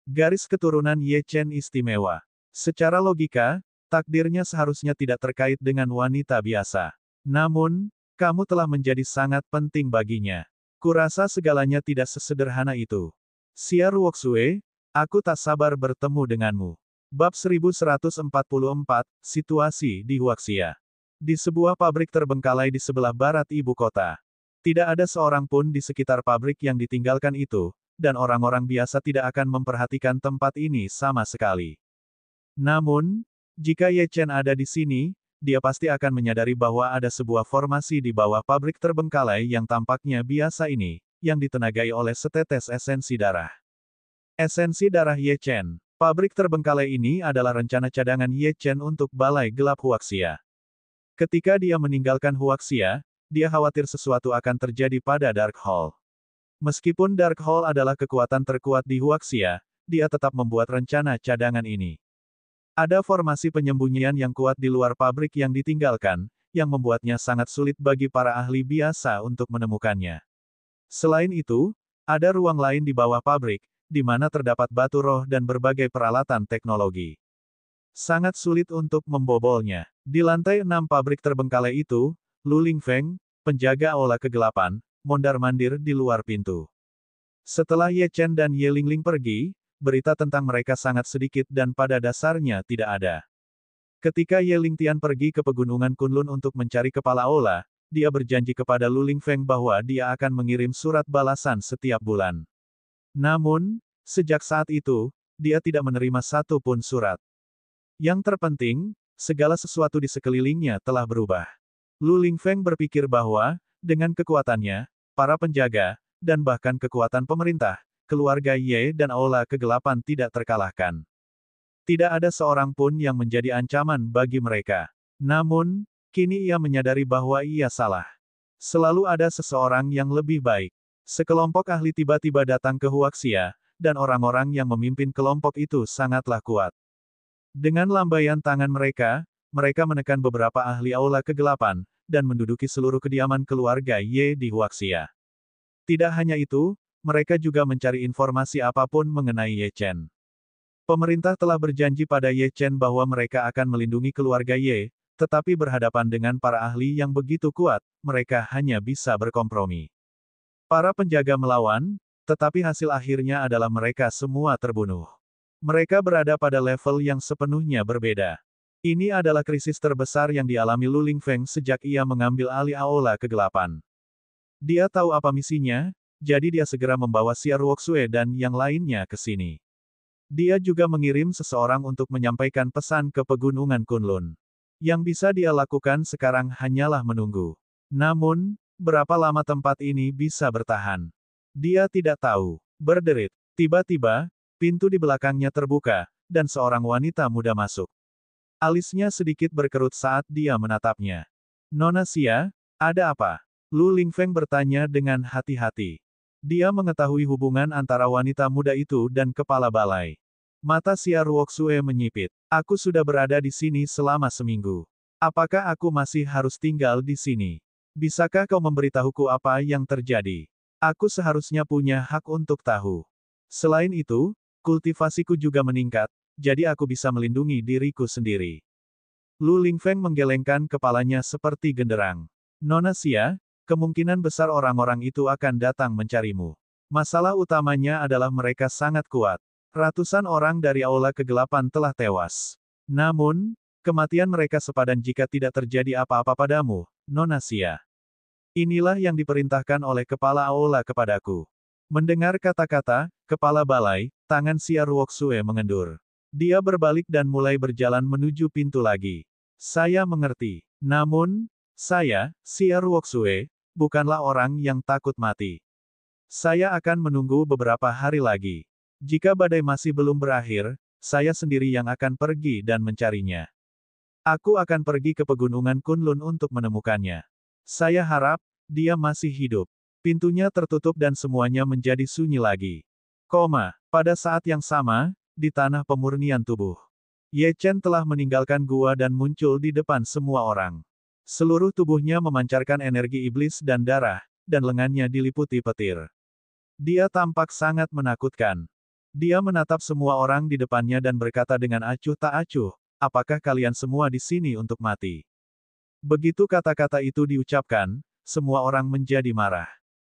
Speaker 1: Garis keturunan Ye Chen istimewa. Secara logika, takdirnya seharusnya tidak terkait dengan wanita biasa. Namun, kamu telah menjadi sangat penting baginya. Kurasa segalanya tidak sesederhana itu. Xia Ruoxue, aku tak sabar bertemu denganmu. Bab 1144, Situasi di Huaxia. Di sebuah pabrik terbengkalai di sebelah barat ibu kota. Tidak ada seorang pun di sekitar pabrik yang ditinggalkan itu, dan orang-orang biasa tidak akan memperhatikan tempat ini sama sekali. Namun, jika Ye Chen ada di sini, dia pasti akan menyadari bahwa ada sebuah formasi di bawah pabrik terbengkalai yang tampaknya biasa ini, yang ditenagai oleh setetes esensi darah. Esensi darah Ye Chen. Pabrik terbengkalai ini adalah rencana cadangan Ye Chen untuk Balai Gelap Huaxia. Ketika dia meninggalkan Huaxia, dia khawatir sesuatu akan terjadi pada Dark Hall. Meskipun Dark Hall adalah kekuatan terkuat di Huaxia, dia tetap membuat rencana cadangan ini. Ada formasi penyembunyian yang kuat di luar pabrik yang ditinggalkan, yang membuatnya sangat sulit bagi para ahli biasa untuk menemukannya. Selain itu, ada ruang lain di bawah pabrik, di mana terdapat batu roh dan berbagai peralatan teknologi. Sangat sulit untuk membobolnya. Di lantai 6 pabrik terbengkalai itu, Lu Lingfeng, penjaga aula kegelapan, mondar-mandir di luar pintu. Setelah Ye Chen dan Ye Lingling pergi, berita tentang mereka sangat sedikit dan pada dasarnya tidak ada. Ketika Ye Lingtian pergi ke pegunungan Kunlun untuk mencari kepala aula, dia berjanji kepada Lu Lingfeng bahwa dia akan mengirim surat balasan setiap bulan. Namun, sejak saat itu, dia tidak menerima satu pun surat. Yang terpenting, segala sesuatu di sekelilingnya telah berubah. Lu Lingfeng berpikir bahwa, dengan kekuatannya, para penjaga, dan bahkan kekuatan pemerintah, keluarga Ye dan aula kegelapan tidak terkalahkan. Tidak ada seorang pun yang menjadi ancaman bagi mereka. Namun, kini ia menyadari bahwa ia salah. Selalu ada seseorang yang lebih baik. Sekelompok ahli tiba-tiba datang ke Huaxia, dan orang-orang yang memimpin kelompok itu sangatlah kuat. Dengan lambaian tangan mereka menekan beberapa ahli aula kegelapan, dan menduduki seluruh kediaman keluarga Ye di Huaxia. Tidak hanya itu, mereka juga mencari informasi apapun mengenai Ye Chen. Pemerintah telah berjanji pada Ye Chen bahwa mereka akan melindungi keluarga Ye, tetapi berhadapan dengan para ahli yang begitu kuat, mereka hanya bisa berkompromi. Para penjaga melawan, tetapi hasil akhirnya adalah mereka semua terbunuh. Mereka berada pada level yang sepenuhnya berbeda. Ini adalah krisis terbesar yang dialami Lu Lingfeng sejak ia mengambil alih aula kegelapan. Dia tahu apa misinya, jadi dia segera membawa Xia Ruoxue dan yang lainnya ke sini. Dia juga mengirim seseorang untuk menyampaikan pesan ke pegunungan Kunlun. Yang bisa dia lakukan sekarang hanyalah menunggu. Namun, berapa lama tempat ini bisa bertahan? Dia tidak tahu. Berderit. Tiba-tiba, pintu di belakangnya terbuka, dan seorang wanita muda masuk. Alisnya sedikit berkerut saat dia menatapnya. Nona Xia, ada apa? Lu Lingfeng bertanya dengan hati-hati. Dia mengetahui hubungan antara wanita muda itu dan kepala balai. Mata Xia Ruoxue menyipit. Aku sudah berada di sini selama seminggu. Apakah aku masih harus tinggal di sini? Bisakah kau memberitahuku apa yang terjadi? Aku seharusnya punya hak untuk tahu. Selain itu, kultivasiku juga meningkat, jadi aku bisa melindungi diriku sendiri. Lu Lingfeng menggelengkan kepalanya seperti genderang. Nona Xia, kemungkinan besar orang-orang itu akan datang mencarimu. Masalah utamanya adalah mereka sangat kuat. Ratusan orang dari aula kegelapan telah tewas. Namun, kematian mereka sepadan jika tidak terjadi apa-apa padamu, Nona Xia. Inilah yang diperintahkan oleh kepala aula kepadaku. Mendengar kata-kata, kepala balai, tangan Xia Ruoxue mengendur. Dia berbalik dan mulai berjalan menuju pintu lagi. Saya mengerti. Namun, saya, Xia Ruoxue, bukanlah orang yang takut mati. Saya akan menunggu beberapa hari lagi. Jika badai masih belum berakhir, saya sendiri yang akan pergi dan mencarinya. Aku akan pergi ke pegunungan Kunlun untuk menemukannya. Saya harap, dia masih hidup. Pintunya tertutup dan semuanya menjadi sunyi lagi. Pada saat yang sama, di tanah pemurnian tubuh. Ye Chen telah meninggalkan gua dan muncul di depan semua orang. Seluruh tubuhnya memancarkan energi iblis dan darah, dan lengannya diliputi petir. Dia tampak sangat menakutkan. Dia menatap semua orang di depannya dan berkata dengan acuh tak acuh, apakah kalian semua di sini untuk mati? Begitu kata-kata itu diucapkan, semua orang menjadi marah.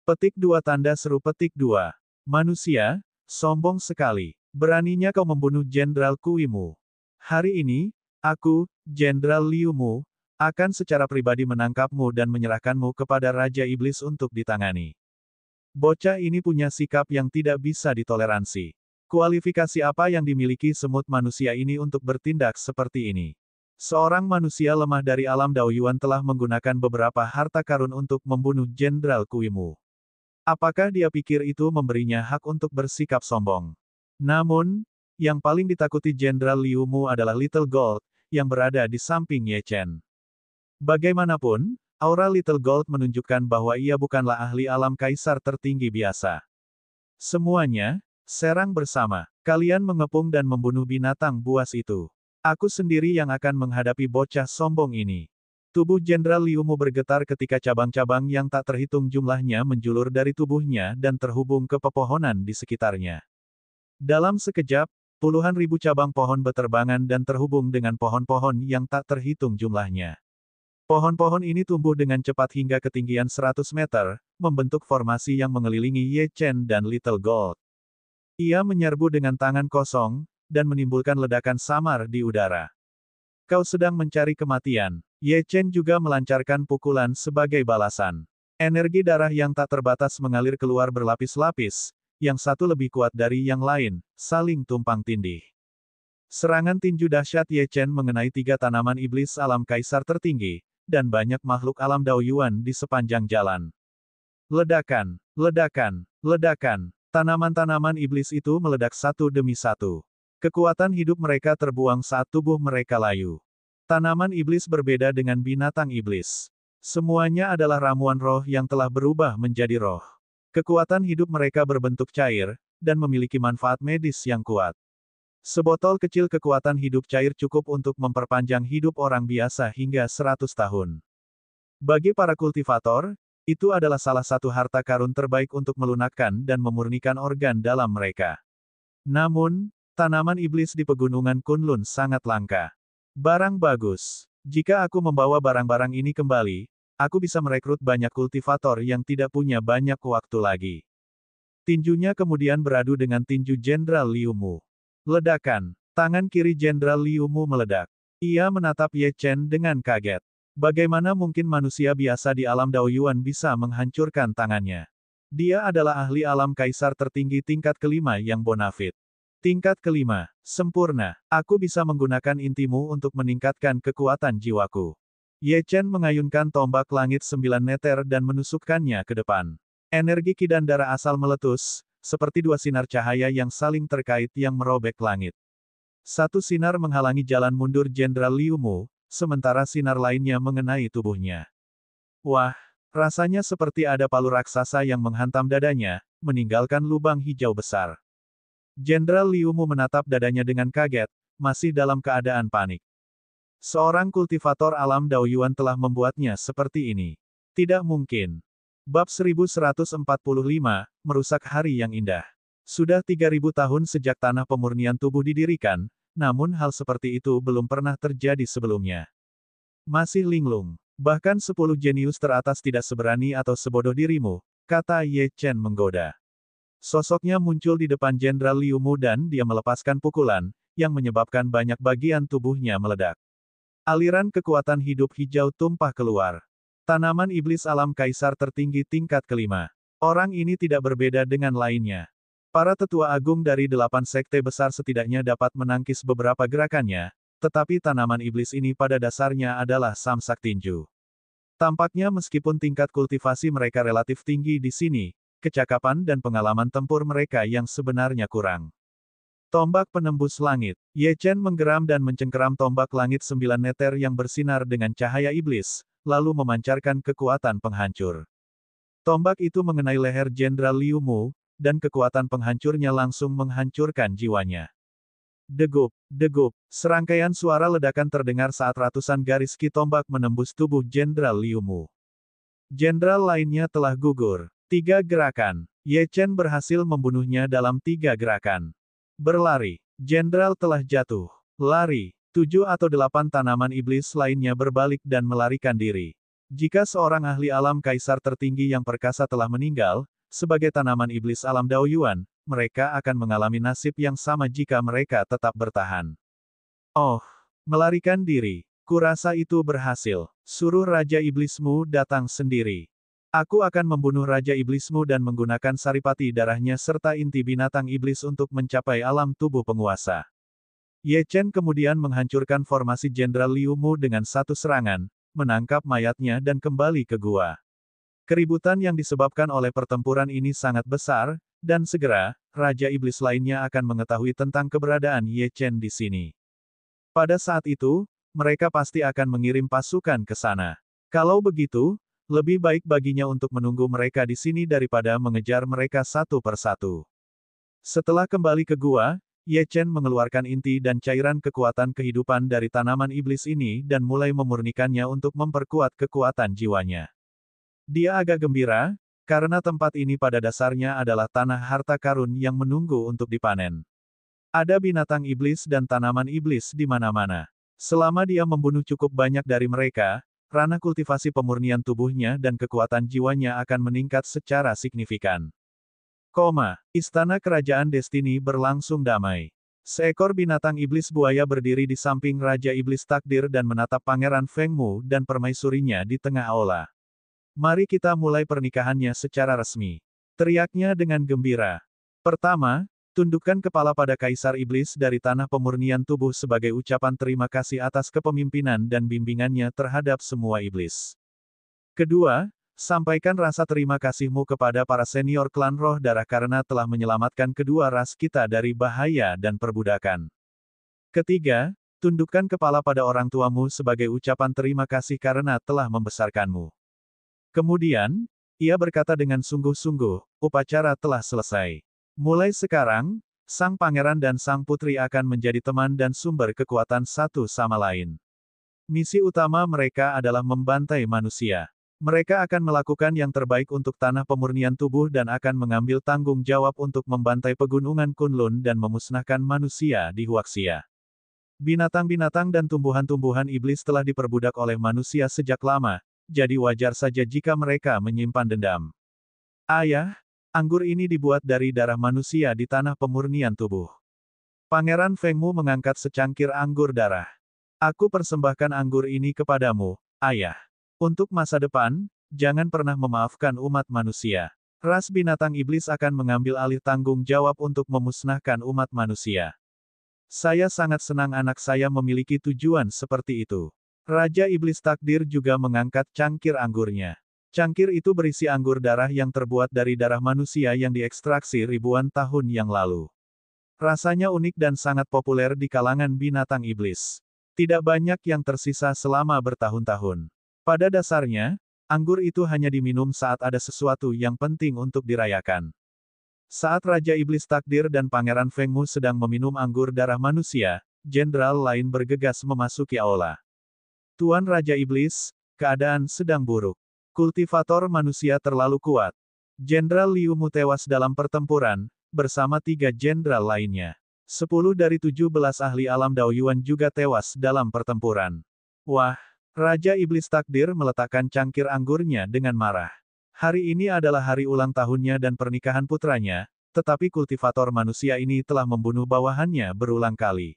Speaker 1: Petik 2 tanda seru petik 2. Manusia, sombong sekali. Beraninya kau membunuh Jenderal Kuimu. Hari ini, aku, Jenderal Liu Mu, akan secara pribadi menangkapmu dan menyerahkanmu kepada Raja Iblis untuk ditangani. Bocah ini punya sikap yang tidak bisa ditoleransi. Kualifikasi apa yang dimiliki semut manusia ini untuk bertindak seperti ini? Seorang manusia lemah dari alam Daoyuan telah menggunakan beberapa harta karun untuk membunuh Jenderal Kuimu. Apakah dia pikir itu memberinya hak untuk bersikap sombong? Namun, yang paling ditakuti Jenderal Liu Mu adalah Little Gold, yang berada di samping Ye Chen. Bagaimanapun, aura Little Gold menunjukkan bahwa ia bukanlah ahli alam kaisar tertinggi biasa. Semuanya, serang bersama. Kalian mengepung dan membunuh binatang buas itu. Aku sendiri yang akan menghadapi bocah sombong ini. Tubuh Jenderal Liu Mu bergetar ketika cabang-cabang yang tak terhitung jumlahnya menjulur dari tubuhnya dan terhubung ke pepohonan di sekitarnya. Dalam sekejap, puluhan ribu cabang pohon beterbangan dan terhubung dengan pohon-pohon yang tak terhitung jumlahnya. Pohon-pohon ini tumbuh dengan cepat hingga ketinggian 100 meter, membentuk formasi yang mengelilingi Ye Chen dan Little Gold. Ia menyerbu dengan tangan kosong, dan menimbulkan ledakan samar di udara. Kau sedang mencari kematian. Ye Chen juga melancarkan pukulan sebagai balasan. Energi darah yang tak terbatas mengalir keluar berlapis-lapis, yang satu lebih kuat dari yang lain, saling tumpang tindih. Serangan tinju dahsyat Ye Chen mengenai 3 tanaman iblis alam kaisar tertinggi, dan banyak makhluk alam Daoyuan di sepanjang jalan. Ledakan, ledakan, ledakan. Tanaman-tanaman iblis itu meledak satu demi satu. Kekuatan hidup mereka terbuang saat tubuh mereka layu. Tanaman iblis berbeda dengan binatang iblis. Semuanya adalah ramuan roh yang telah berubah menjadi roh. Kekuatan hidup mereka berbentuk cair, dan memiliki manfaat medis yang kuat. Sebotol kecil kekuatan hidup cair cukup untuk memperpanjang hidup orang biasa hingga 100 tahun. Bagi para kultivator, itu adalah salah satu harta karun terbaik untuk melunakkan dan memurnikan organ dalam mereka. Namun, tanaman iblis di pegunungan Kunlun sangat langka. Barang bagus. Jika aku membawa barang-barang ini kembali, aku bisa merekrut banyak kultivator yang tidak punya banyak waktu lagi. Tinjunya kemudian beradu dengan tinju Jenderal Liu Mu. Ledakan. Tangan kiri Jenderal Liu Mu meledak. Ia menatap Ye Chen dengan kaget. Bagaimana mungkin manusia biasa di alam Daoyuan bisa menghancurkan tangannya? Dia adalah ahli alam kaisar tertinggi tingkat kelima yang bonafit. Tingkat kelima, sempurna. Aku bisa menggunakan intimu untuk meningkatkan kekuatan jiwaku. Ye Chen mengayunkan tombak langit 9 meter dan menusukkannya ke depan. Energi ki dan darah asal meletus, seperti 2 sinar cahaya yang saling terkait yang merobek langit. Satu sinar menghalangi jalan mundur Jenderal Liu Mu, sementara sinar lainnya mengenai tubuhnya. Wah, rasanya seperti ada palu raksasa yang menghantam dadanya, meninggalkan lubang hijau besar. Jenderal Liu Mu menatap dadanya dengan kaget, masih dalam keadaan panik. Seorang kultivator alam Daoyuan telah membuatnya seperti ini. Tidak mungkin. Bab 1145, Merusak Hari yang Indah. Sudah 3000 tahun sejak tanah pemurnian tubuh didirikan, namun hal seperti itu belum pernah terjadi sebelumnya. Masih linglung. Bahkan 10 jenius teratas tidak seberani atau sebodoh dirimu, kata Ye Chen menggoda. Sosoknya muncul di depan Jenderal Liu Mu dan dia melepaskan pukulan, yang menyebabkan banyak bagian tubuhnya meledak. Aliran kekuatan hidup hijau tumpah keluar. Tanaman iblis alam kaisar tertinggi tingkat kelima. Orang ini tidak berbeda dengan lainnya. Para tetua agung dari 8 sekte besar setidaknya dapat menangkis beberapa gerakannya, tetapi tanaman iblis ini pada dasarnya adalah samsak tinju. Tampaknya meskipun tingkat kultivasi mereka relatif tinggi di sini, kecakapan dan pengalaman tempur mereka yang sebenarnya kurang. Tombak penembus langit. Ye Chen menggeram dan mencengkeram tombak langit 9 meter yang bersinar dengan cahaya iblis, lalu memancarkan kekuatan penghancur. Tombak itu mengenai leher Jenderal Liu Mu, dan kekuatan penghancurnya langsung menghancurkan jiwanya. Degup, degup, serangkaian suara ledakan terdengar saat ratusan garis ki tombak menembus tubuh Jenderal Liu Mu. Jenderal lainnya telah gugur. 3 gerakan. Ye Chen berhasil membunuhnya dalam 3 gerakan. Berlari. Jenderal telah jatuh. Lari. 7 atau 8 tanaman iblis lainnya berbalik dan melarikan diri. Jika seorang ahli alam kaisar tertinggi yang perkasa telah meninggal, sebagai tanaman iblis alam Daoyuan, mereka akan mengalami nasib yang sama jika mereka tetap bertahan. Oh, melarikan diri. Kurasa itu berhasil. Suruh Raja Iblismu datang sendiri. Aku akan membunuh Raja Iblismu dan menggunakan saripati darahnya serta inti binatang iblis untuk mencapai alam tubuh penguasa. Ye Chen kemudian menghancurkan formasi Jenderal Liu Mu dengan satu serangan, menangkap mayatnya dan kembali ke gua. Keributan yang disebabkan oleh pertempuran ini sangat besar, dan segera, Raja Iblis lainnya akan mengetahui tentang keberadaan Ye Chen di sini. Pada saat itu, mereka pasti akan mengirim pasukan ke sana. Kalau begitu, lebih baik baginya untuk menunggu mereka di sini daripada mengejar mereka satu persatu. Setelah kembali ke gua, Ye Chen mengeluarkan inti dan cairan kekuatan kehidupan dari tanaman iblis ini dan mulai memurnikannya untuk memperkuat kekuatan jiwanya. Dia agak gembira, karena tempat ini pada dasarnya adalah tanah harta karun yang menunggu untuk dipanen. Ada binatang iblis dan tanaman iblis di mana-mana. Selama dia membunuh cukup banyak dari mereka, ranah kultivasi pemurnian tubuhnya dan kekuatan jiwanya akan meningkat secara signifikan. Istana Kerajaan Destiny berlangsung damai. Seekor binatang iblis buaya berdiri di samping Raja Iblis Takdir dan menatap Pangeran Feng Mu dan permaisurinya di tengah aula. Mari kita mulai pernikahannya secara resmi. Teriaknya dengan gembira. Pertama, tundukkan kepala pada Kaisar Iblis dari tanah pemurnian tubuh sebagai ucapan terima kasih atas kepemimpinan dan bimbingannya terhadap semua iblis. Kedua, sampaikan rasa terima kasihmu kepada para senior klan roh darah karena telah menyelamatkan kedua ras kita dari bahaya dan perbudakan. Ketiga, tundukkan kepala pada orang tuamu sebagai ucapan terima kasih karena telah membesarkanmu. Kemudian, ia berkata dengan sungguh-sungguh, upacara telah selesai. Mulai sekarang, sang pangeran dan sang putri akan menjadi teman dan sumber kekuatan satu sama lain. Misi utama mereka adalah membantai manusia. Mereka akan melakukan yang terbaik untuk tanah pemurnian tubuh dan akan mengambil tanggung jawab untuk membantai pegunungan Kunlun dan memusnahkan manusia di Huaxia. Binatang-binatang dan tumbuhan-tumbuhan iblis telah diperbudak oleh manusia sejak lama, jadi wajar saja jika mereka menyimpan dendam. Ayah, anggur ini dibuat dari darah manusia di tanah pemurnian tubuh. Pangeran Feng Mu mengangkat secangkir anggur darah. Aku persembahkan anggur ini kepadamu, ayah. Untuk masa depan, jangan pernah memaafkan umat manusia. Ras binatang iblis akan mengambil alih tanggung jawab untuk memusnahkan umat manusia. Saya sangat senang anak saya memiliki tujuan seperti itu. Raja Iblis Takdir juga mengangkat cangkir anggurnya. Cangkir itu berisi anggur darah yang terbuat dari darah manusia yang diekstraksi ribuan tahun yang lalu. Rasanya unik dan sangat populer di kalangan binatang iblis. Tidak banyak yang tersisa selama bertahun-tahun. Pada dasarnya, anggur itu hanya diminum saat ada sesuatu yang penting untuk dirayakan. Saat Raja Iblis Takdir dan Pangeran Feng Mu sedang meminum anggur darah manusia, jenderal lain bergegas memasuki aula. Tuan Raja Iblis, keadaan sedang buruk. Kultivator manusia terlalu kuat. Jenderal Liu Mu tewas dalam pertempuran, bersama 3 jenderal lainnya. 10 dari 17 ahli alam Daoyuan juga tewas dalam pertempuran. Wah, Raja Iblis Takdir meletakkan cangkir anggurnya dengan marah. Hari ini adalah hari ulang tahunnya dan pernikahan putranya, tetapi kultivator manusia ini telah membunuh bawahannya berulang kali.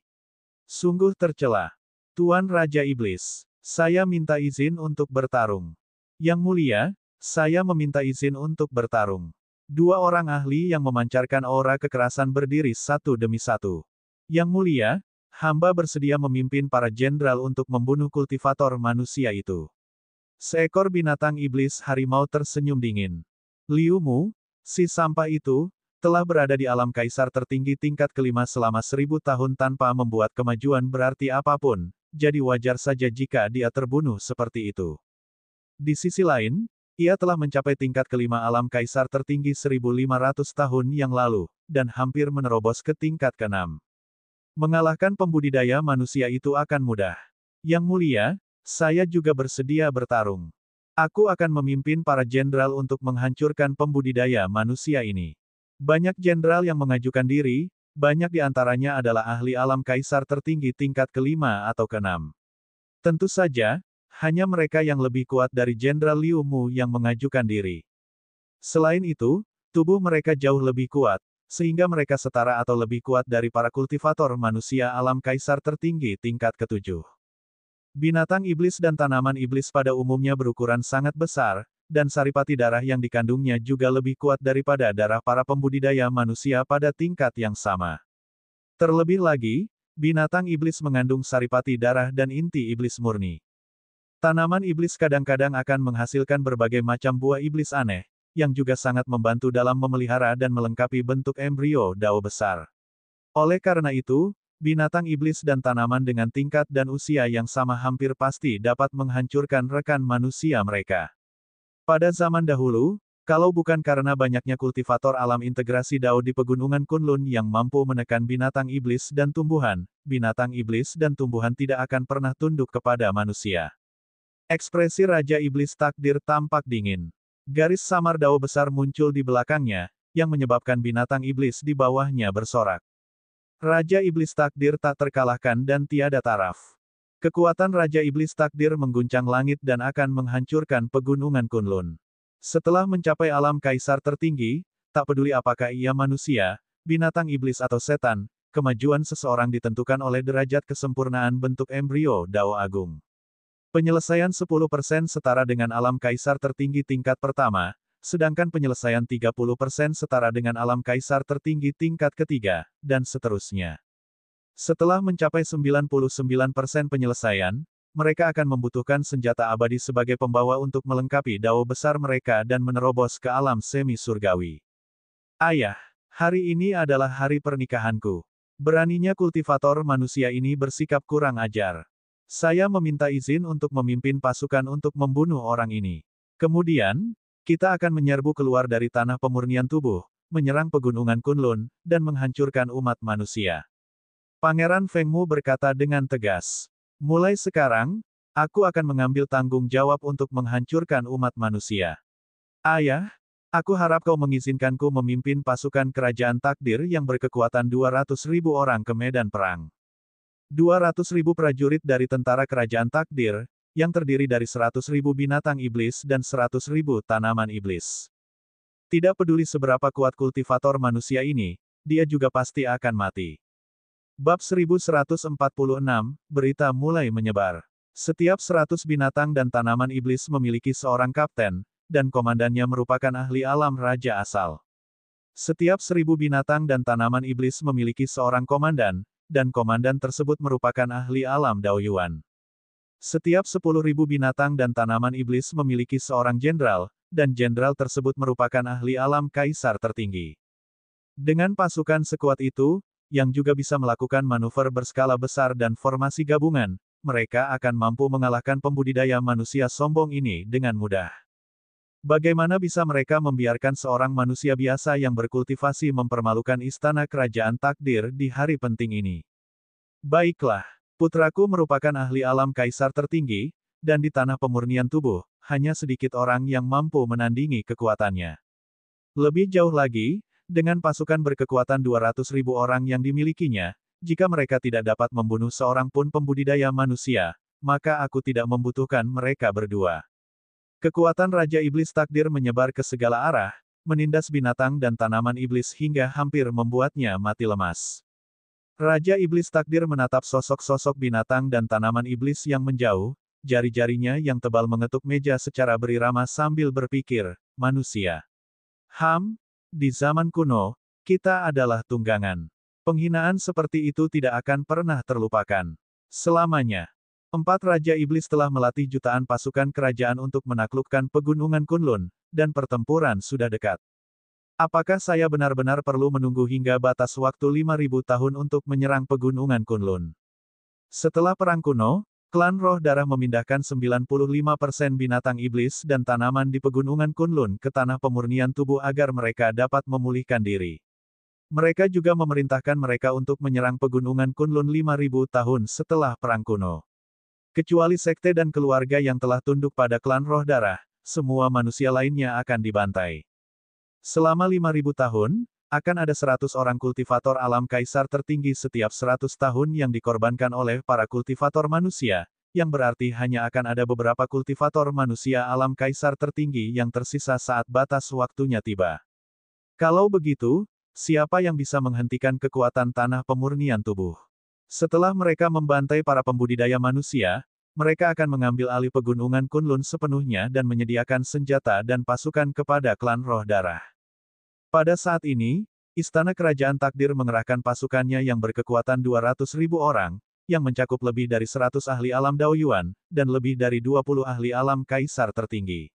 Speaker 1: Sungguh tercela. Tuan Raja Iblis, saya minta izin untuk bertarung. Yang mulia, saya meminta izin untuk bertarung. Dua orang ahli yang memancarkan aura kekerasan berdiri satu demi satu. Yang mulia, hamba bersedia memimpin para jenderal untuk membunuh kultivator manusia itu. Seekor binatang iblis harimau tersenyum dingin. Liu Mu, si sampah itu, telah berada di alam kaisar tertinggi tingkat kelima selama 1000 tahun tanpa membuat kemajuan berarti apapun, jadi wajar saja jika dia terbunuh seperti itu. Di sisi lain, ia telah mencapai tingkat kelima alam kaisar tertinggi 1500 tahun yang lalu, dan hampir menerobos ke tingkat keenam. Mengalahkan pembudidaya manusia itu akan mudah. Yang mulia, saya juga bersedia bertarung. Aku akan memimpin para jenderal untuk menghancurkan pembudidaya manusia ini. Banyak jenderal yang mengajukan diri, banyak di antaranya adalah ahli alam kaisar tertinggi tingkat kelima atau keenam. Tentu saja, hanya mereka yang lebih kuat dari Jenderal Liu Mu yang mengajukan diri. Selain itu, tubuh mereka jauh lebih kuat, sehingga mereka setara atau lebih kuat dari para kultivator manusia alam kaisar tertinggi tingkat ketujuh. Binatang iblis dan tanaman iblis pada umumnya berukuran sangat besar, dan saripati darah yang dikandungnya juga lebih kuat daripada darah para pembudidaya manusia pada tingkat yang sama. Terlebih lagi, binatang iblis mengandung saripati darah dan inti iblis murni. Tanaman iblis kadang-kadang akan menghasilkan berbagai macam buah iblis aneh, yang juga sangat membantu dalam memelihara dan melengkapi bentuk embrio Dao besar. Oleh karena itu, binatang iblis dan tanaman dengan tingkat dan usia yang sama hampir pasti dapat menghancurkan rekan manusia mereka. Pada zaman dahulu, kalau bukan karena banyaknya kultivator alam integrasi Dao di pegunungan Kunlun yang mampu menekan binatang iblis dan tumbuhan tidak akan pernah tunduk kepada manusia. Ekspresi Raja Iblis Takdir tampak dingin. Garis samar Dao besar muncul di belakangnya, yang menyebabkan binatang iblis di bawahnya bersorak. Raja Iblis Takdir tak terkalahkan dan tiada taraf. Kekuatan Raja Iblis Takdir mengguncang langit dan akan menghancurkan pegunungan Kunlun. Setelah mencapai alam kaisar tertinggi, tak peduli apakah ia manusia, binatang iblis atau setan, kemajuan seseorang ditentukan oleh derajat kesempurnaan bentuk embrio Dao Agung. Penyelesaian 10% setara dengan alam kaisar tertinggi tingkat pertama, sedangkan penyelesaian 30% setara dengan alam kaisar tertinggi tingkat ketiga, dan seterusnya. Setelah mencapai 99% penyelesaian, mereka akan membutuhkan senjata abadi sebagai pembawa untuk melengkapi dao besar mereka dan menerobos ke alam semi-surgawi. Ayah, hari ini adalah hari pernikahanku. Beraninya kultivator manusia ini bersikap kurang ajar. Saya meminta izin untuk memimpin pasukan untuk membunuh orang ini. Kemudian, kita akan menyerbu keluar dari tanah pemurnian tubuh, menyerang pegunungan Kunlun, dan menghancurkan umat manusia. Pangeran Fengmu berkata dengan tegas. Mulai sekarang, aku akan mengambil tanggung jawab untuk menghancurkan umat manusia. Ayah, aku harap kau mengizinkanku memimpin pasukan kerajaan takdir yang berkekuatan 200.000 orang ke medan perang. 200.000 prajurit dari tentara kerajaan takdir, yang terdiri dari 100.000 binatang iblis dan 100.000 tanaman iblis. Tidak peduli seberapa kuat kultivator manusia ini, dia juga pasti akan mati. Bab 1146, berita mulai menyebar. Setiap 100 binatang dan tanaman iblis memiliki seorang kapten, dan komandannya merupakan ahli alam raja asal. Setiap 1000 binatang dan tanaman iblis memiliki seorang komandan, dan komandan tersebut merupakan ahli alam Daoyuan. Setiap 10.000 binatang dan tanaman iblis memiliki seorang jenderal, dan jenderal tersebut merupakan ahli alam kaisar tertinggi. Dengan pasukan sekuat itu, yang juga bisa melakukan manuver berskala besar dan formasi gabungan, mereka akan mampu mengalahkan pembudidaya manusia sombong ini dengan mudah. Bagaimana bisa mereka membiarkan seorang manusia biasa yang berkultivasi mempermalukan istana kerajaan takdir di hari penting ini? Baiklah, putraku merupakan ahli alam kaisar tertinggi, dan di tanah pemurnian tubuh, hanya sedikit orang yang mampu menandingi kekuatannya. Lebih jauh lagi, dengan pasukan berkekuatan 200.000 orang yang dimilikinya, jika mereka tidak dapat membunuh seorang pun pembudidaya manusia, maka aku tidak membutuhkan mereka berdua. Kekuatan Raja Iblis Takdir menyebar ke segala arah, menindas binatang dan tanaman iblis hingga hampir membuatnya mati lemas. Raja Iblis Takdir menatap sosok-sosok binatang dan tanaman iblis yang menjauh, jari-jarinya yang tebal mengetuk meja secara berirama sambil berpikir, manusia. Di zaman kuno, kita adalah tunggangan. Penghinaan seperti itu tidak akan pernah terlupakan. Selamanya. 4 Raja Iblis telah melatih jutaan pasukan kerajaan untuk menaklukkan pegunungan Kunlun, dan pertempuran sudah dekat. Apakah saya benar-benar perlu menunggu hingga batas waktu 5.000 tahun untuk menyerang pegunungan Kunlun? Setelah Perang Kuno, klan Roh Darah memindahkan 95% binatang iblis dan tanaman di pegunungan Kunlun ke tanah pemurnian tubuh agar mereka dapat memulihkan diri. Mereka juga memerintahkan mereka untuk menyerang pegunungan Kunlun 5.000 tahun setelah Perang Kuno. Kecuali sekte dan keluarga yang telah tunduk pada klan Roh Darah, semua manusia lainnya akan dibantai. Selama 5.000 tahun, akan ada 100 orang kultivator alam kaisar tertinggi setiap 100 tahun yang dikorbankan oleh para kultivator manusia, yang berarti hanya akan ada beberapa kultivator manusia alam kaisar tertinggi yang tersisa saat batas waktunya tiba. Kalau begitu, siapa yang bisa menghentikan kekuatan tanah pemurnian tubuh? Setelah mereka membantai para pembudidaya manusia, mereka akan mengambil alih pegunungan Kunlun sepenuhnya dan menyediakan senjata dan pasukan kepada klan Roh Darah. Pada saat ini, Istana Kerajaan Takdir mengerahkan pasukannya yang berkekuatan 200.000 orang, yang mencakup lebih dari 100 ahli alam Daoyuan, dan lebih dari 20 ahli alam kaisar tertinggi.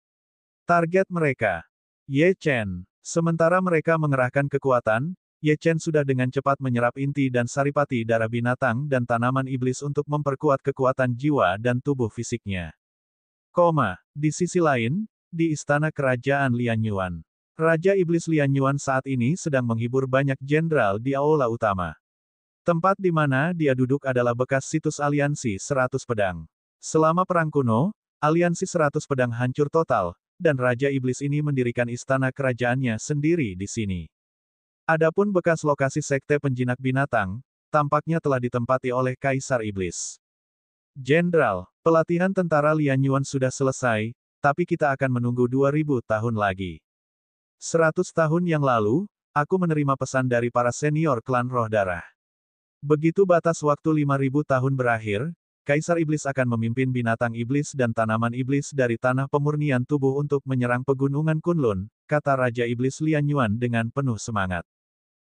Speaker 1: Target mereka, Ye Chen. Sementara mereka mengerahkan kekuatan, Ye Chen sudah dengan cepat menyerap inti dan saripati darah binatang dan tanaman iblis untuk memperkuat kekuatan jiwa dan tubuh fisiknya. Di sisi lain, di Istana Kerajaan Lianyuan, Raja Iblis Lianyuan saat ini sedang menghibur banyak jenderal di aula utama. Tempat di mana dia duduk adalah bekas situs aliansi 100 pedang. Selama Perang Kuno, aliansi 100 pedang hancur total, dan Raja Iblis ini mendirikan istana kerajaannya sendiri di sini. Adapun bekas lokasi sekte penjinak binatang, tampaknya telah ditempati oleh Kaisar Iblis. Jenderal, pelatihan tentara Lianyuan sudah selesai, tapi kita akan menunggu 2000 tahun lagi. 100 tahun yang lalu, aku menerima pesan dari para senior klan Roh Darah. Begitu batas waktu 5.000 tahun berakhir, Kaisar Iblis akan memimpin binatang iblis dan tanaman iblis dari tanah pemurnian tubuh untuk menyerang pegunungan Kunlun, kata Raja Iblis Lianyuan dengan penuh semangat.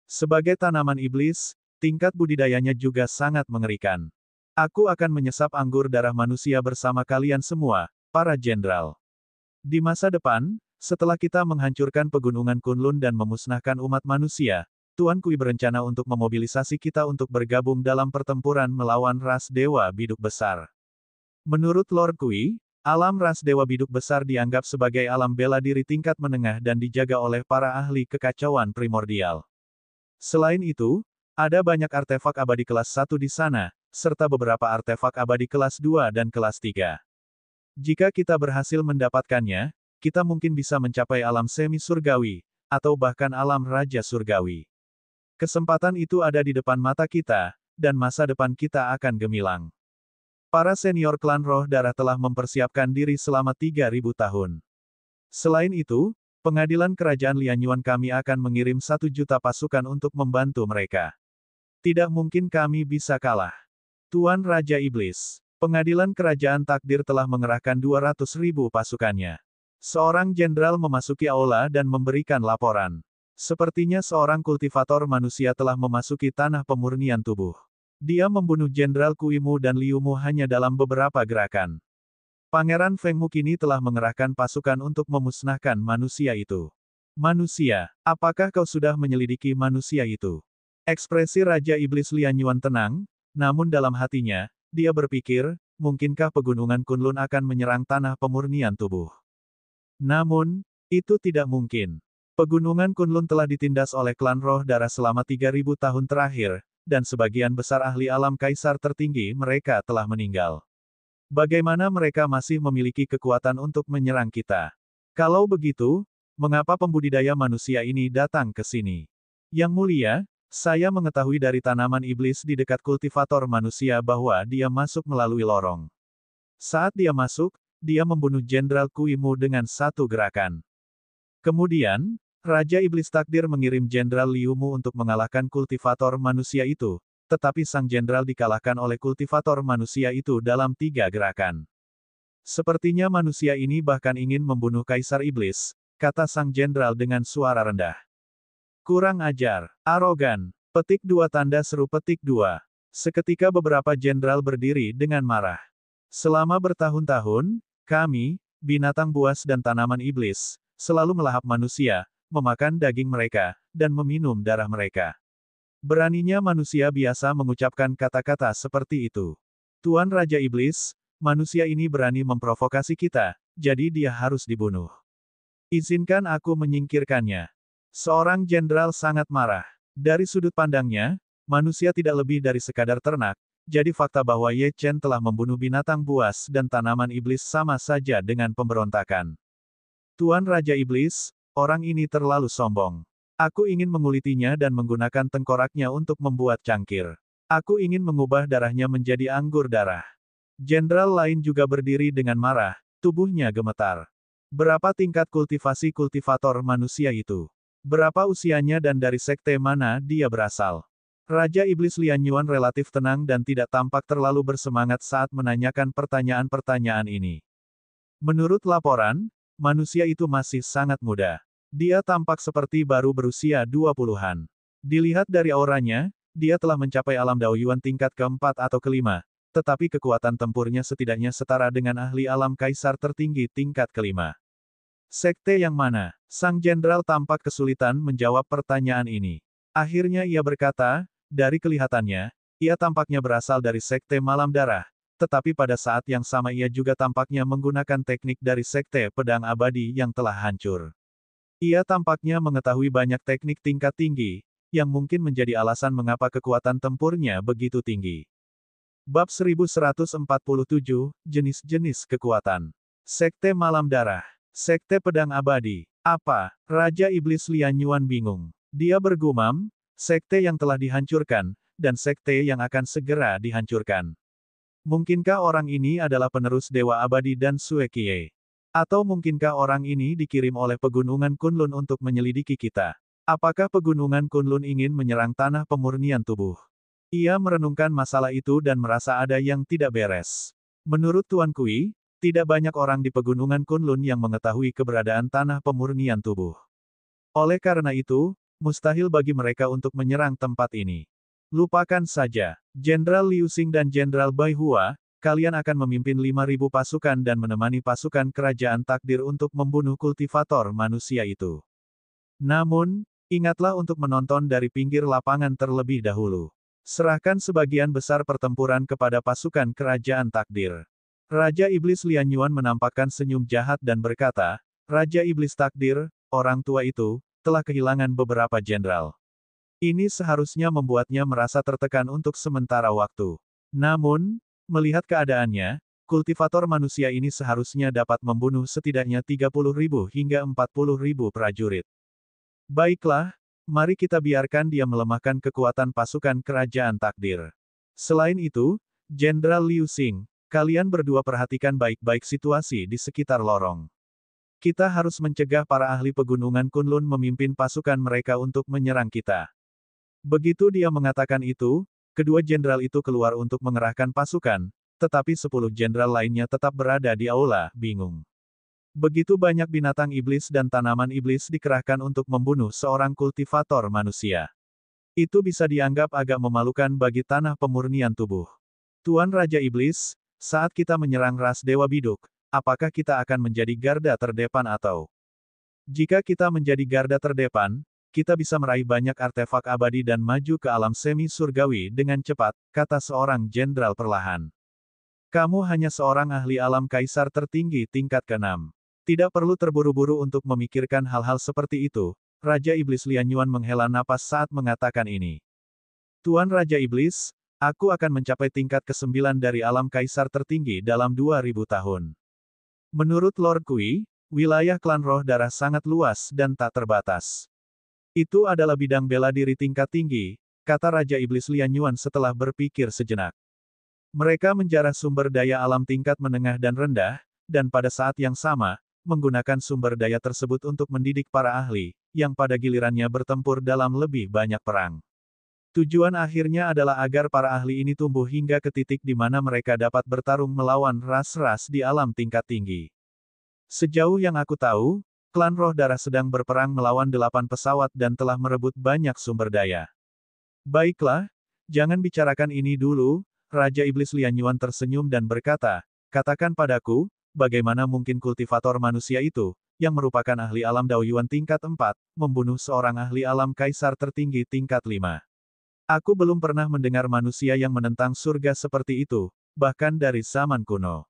Speaker 1: Sebagai tanaman iblis, tingkat budidayanya juga sangat mengerikan. Aku akan menyesap anggur darah manusia bersama kalian semua, para jenderal. Di masa depan, setelah kita menghancurkan pegunungan Kunlun dan memusnahkan umat manusia, Tuan Kui berencana untuk memobilisasi kita untuk bergabung dalam pertempuran melawan ras Dewa Biduk Besar. Menurut Lord Kui, alam ras Dewa Biduk Besar dianggap sebagai alam bela diri tingkat menengah dan dijaga oleh para ahli kekacauan primordial. Selain itu, ada banyak artefak abadi kelas 1 di sana, serta beberapa artefak abadi kelas 2 dan kelas 3. Jika kita berhasil mendapatkannya, kita mungkin bisa mencapai alam semi surgawi, atau bahkan alam raja surgawi. Kesempatan itu ada di depan mata kita, dan masa depan kita akan gemilang. Para senior klan Roh Darah telah mempersiapkan diri selama 3.000 tahun. Selain itu, pengadilan kerajaan Lianyuan kami akan mengirim 1 juta pasukan untuk membantu mereka. Tidak mungkin kami bisa kalah. Tuan Raja Iblis, pengadilan kerajaan takdir telah mengerahkan 200.000 pasukannya. Seorang jenderal memasuki aula dan memberikan laporan. Sepertinya seorang kultivator manusia telah memasuki tanah pemurnian tubuh. Dia membunuh Jenderal Kuimu dan Liumu hanya dalam beberapa gerakan. Pangeran Fengmu kini telah mengerahkan pasukan untuk memusnahkan manusia itu. Manusia, apakah kau sudah menyelidiki manusia itu? Ekspresi Raja Iblis Lianyuan tenang, namun dalam hatinya, dia berpikir, mungkinkah pegunungan Kunlun akan menyerang tanah pemurnian tubuh? Namun, itu tidak mungkin. Pegunungan Kunlun telah ditindas oleh klan Roh Darah selama 3.000 tahun terakhir, dan sebagian besar ahli alam kaisar tertinggi mereka telah meninggal. Bagaimana mereka masih memiliki kekuatan untuk menyerang kita? Kalau begitu, mengapa pembudidaya manusia ini datang ke sini? Yang mulia, saya mengetahui dari tanaman iblis di dekat kultivator manusia bahwa dia masuk melalui lorong. Saat dia masuk, dia membunuh Jenderal Kuimu dengan 1 gerakan. Kemudian, Raja Iblis Takdir mengirim Jenderal Liumu untuk mengalahkan kultivator manusia itu, tetapi sang jenderal dikalahkan oleh kultivator manusia itu dalam 3 gerakan. Sepertinya manusia ini bahkan ingin membunuh Kaisar Iblis, kata sang jenderal dengan suara rendah. Kurang ajar, arogan, petik 2 tanda seru petik 2. Seketika beberapa jenderal berdiri dengan marah. Selama bertahun-tahun, kami, binatang buas dan tanaman iblis, selalu melahap manusia, memakan daging mereka, dan meminum darah mereka. Beraninya manusia biasa mengucapkan kata-kata seperti itu. Tuan Raja Iblis, manusia ini berani memprovokasi kita, jadi dia harus dibunuh. Izinkan aku menyingkirkannya. Seorang jenderal sangat marah. Dari sudut pandangnya, manusia tidak lebih dari sekadar ternak, jadi fakta bahwa Ye Chen telah membunuh binatang buas dan tanaman iblis sama saja dengan pemberontakan. Tuan Raja Iblis, orang ini terlalu sombong. Aku ingin mengulitinya dan menggunakan tengkoraknya untuk membuat cangkir. Aku ingin mengubah darahnya menjadi anggur darah. Jenderal lain juga berdiri dengan marah, tubuhnya gemetar. Berapa tingkat kultivasi kultivator manusia itu? Berapa usianya dan dari sekte mana dia berasal? Raja Iblis Lian Yuan relatif tenang dan tidak tampak terlalu bersemangat saat menanyakan pertanyaan-pertanyaan ini. Menurut laporan, manusia itu masih sangat muda. Dia tampak seperti baru berusia 20-an. Dilihat dari auranya, dia telah mencapai alam Dao Yuan tingkat keempat atau kelima, tetapi kekuatan tempurnya setidaknya setara dengan ahli alam kaisar tertinggi tingkat kelima. Sekte yang mana? Sang jenderal tampak kesulitan menjawab pertanyaan ini. Akhirnya ia berkata, dari kelihatannya, ia tampaknya berasal dari Sekte Malam Darah, tetapi pada saat yang sama ia juga tampaknya menggunakan teknik dari Sekte Pedang Abadi yang telah hancur. Ia tampaknya mengetahui banyak teknik tingkat tinggi, yang mungkin menjadi alasan mengapa kekuatan tempurnya begitu tinggi. Bab 1147, Jenis-jenis Kekuatan. Sekte Malam Darah. Sekte Pedang Abadi. Apa? Raja Iblis Lian Yuan bingung. Dia bergumam, sekte yang telah dihancurkan, dan sekte yang akan segera dihancurkan. Mungkinkah orang ini adalah penerus Dewa Abadi dan Sue Kie? Atau mungkinkah orang ini dikirim oleh Pegunungan Kunlun untuk menyelidiki kita? Apakah Pegunungan Kunlun ingin menyerang tanah pemurnian tubuh? Ia merenungkan masalah itu dan merasa ada yang tidak beres. Menurut Tuan Kui, tidak banyak orang di Pegunungan Kunlun yang mengetahui keberadaan tanah pemurnian tubuh. Oleh karena itu, mustahil bagi mereka untuk menyerang tempat ini. Lupakan saja. Jenderal Liu Xing dan Jenderal Bai Hua, kalian akan memimpin 5.000 pasukan dan menemani pasukan kerajaan takdir untuk membunuh kultivator manusia itu. Namun, ingatlah untuk menonton dari pinggir lapangan terlebih dahulu. Serahkan sebagian besar pertempuran kepada pasukan kerajaan takdir. Raja Iblis Lian Yuan menampakkan senyum jahat dan berkata, Raja Iblis Takdir, orang tua itu, telah kehilangan beberapa jenderal. Ini seharusnya membuatnya merasa tertekan untuk sementara waktu. Namun, melihat keadaannya, kultivator manusia ini seharusnya dapat membunuh setidaknya 30.000 hingga 40.000 prajurit. Baiklah, mari kita biarkan dia melemahkan kekuatan pasukan kerajaan takdir. Selain itu, Jenderal Liu Xing, kalian berdua perhatikan baik-baik situasi di sekitar lorong. Kita harus mencegah para ahli Pegunungan Kunlun memimpin pasukan mereka untuk menyerang kita. Begitu dia mengatakan itu, kedua jenderal itu keluar untuk mengerahkan pasukan, tetapi 10 jenderal lainnya tetap berada di aula, bingung. Begitu banyak binatang iblis dan tanaman iblis dikerahkan untuk membunuh seorang kultivator manusia. Itu bisa dianggap agak memalukan bagi tanah pemurnian tubuh. Tuan Raja Iblis, saat kita menyerang ras Dewa Biduk, apakah kita akan menjadi garda terdepan atau? Jika kita menjadi garda terdepan, kita bisa meraih banyak artefak abadi dan maju ke alam semi surgawi dengan cepat, kata seorang jenderal perlahan. Kamu hanya seorang ahli alam kaisar tertinggi tingkat ke-6. Tidak perlu terburu-buru untuk memikirkan hal-hal seperti itu. Raja Iblis Lian Yuan menghela napas saat mengatakan ini. Tuan Raja Iblis, aku akan mencapai tingkat ke-9 dari alam kaisar tertinggi dalam 2000 tahun. Menurut Lord Kui, wilayah klan roh darah sangat luas dan tak terbatas. Itu adalah bidang bela diri tingkat tinggi, kata Raja Iblis Lian Yuan setelah berpikir sejenak. Mereka menjarah sumber daya alam tingkat menengah dan rendah, dan pada saat yang sama, menggunakan sumber daya tersebut untuk mendidik para ahli, yang pada gilirannya bertempur dalam lebih banyak perang. Tujuan akhirnya adalah agar para ahli ini tumbuh hingga ke titik di mana mereka dapat bertarung melawan ras-ras di alam tingkat tinggi. Sejauh yang aku tahu, klan Roh Darah sedang berperang melawan 8 pesawat dan telah merebut banyak sumber daya. Baiklah, jangan bicarakan ini dulu, Raja Iblis Lian Yuan tersenyum dan berkata, katakan padaku, bagaimana mungkin kultivator manusia itu, yang merupakan ahli alam Dao Yuan tingkat 4, membunuh seorang ahli alam kaisar tertinggi tingkat 5. Aku belum pernah mendengar manusia yang menentang surga seperti itu, bahkan dari zaman kuno.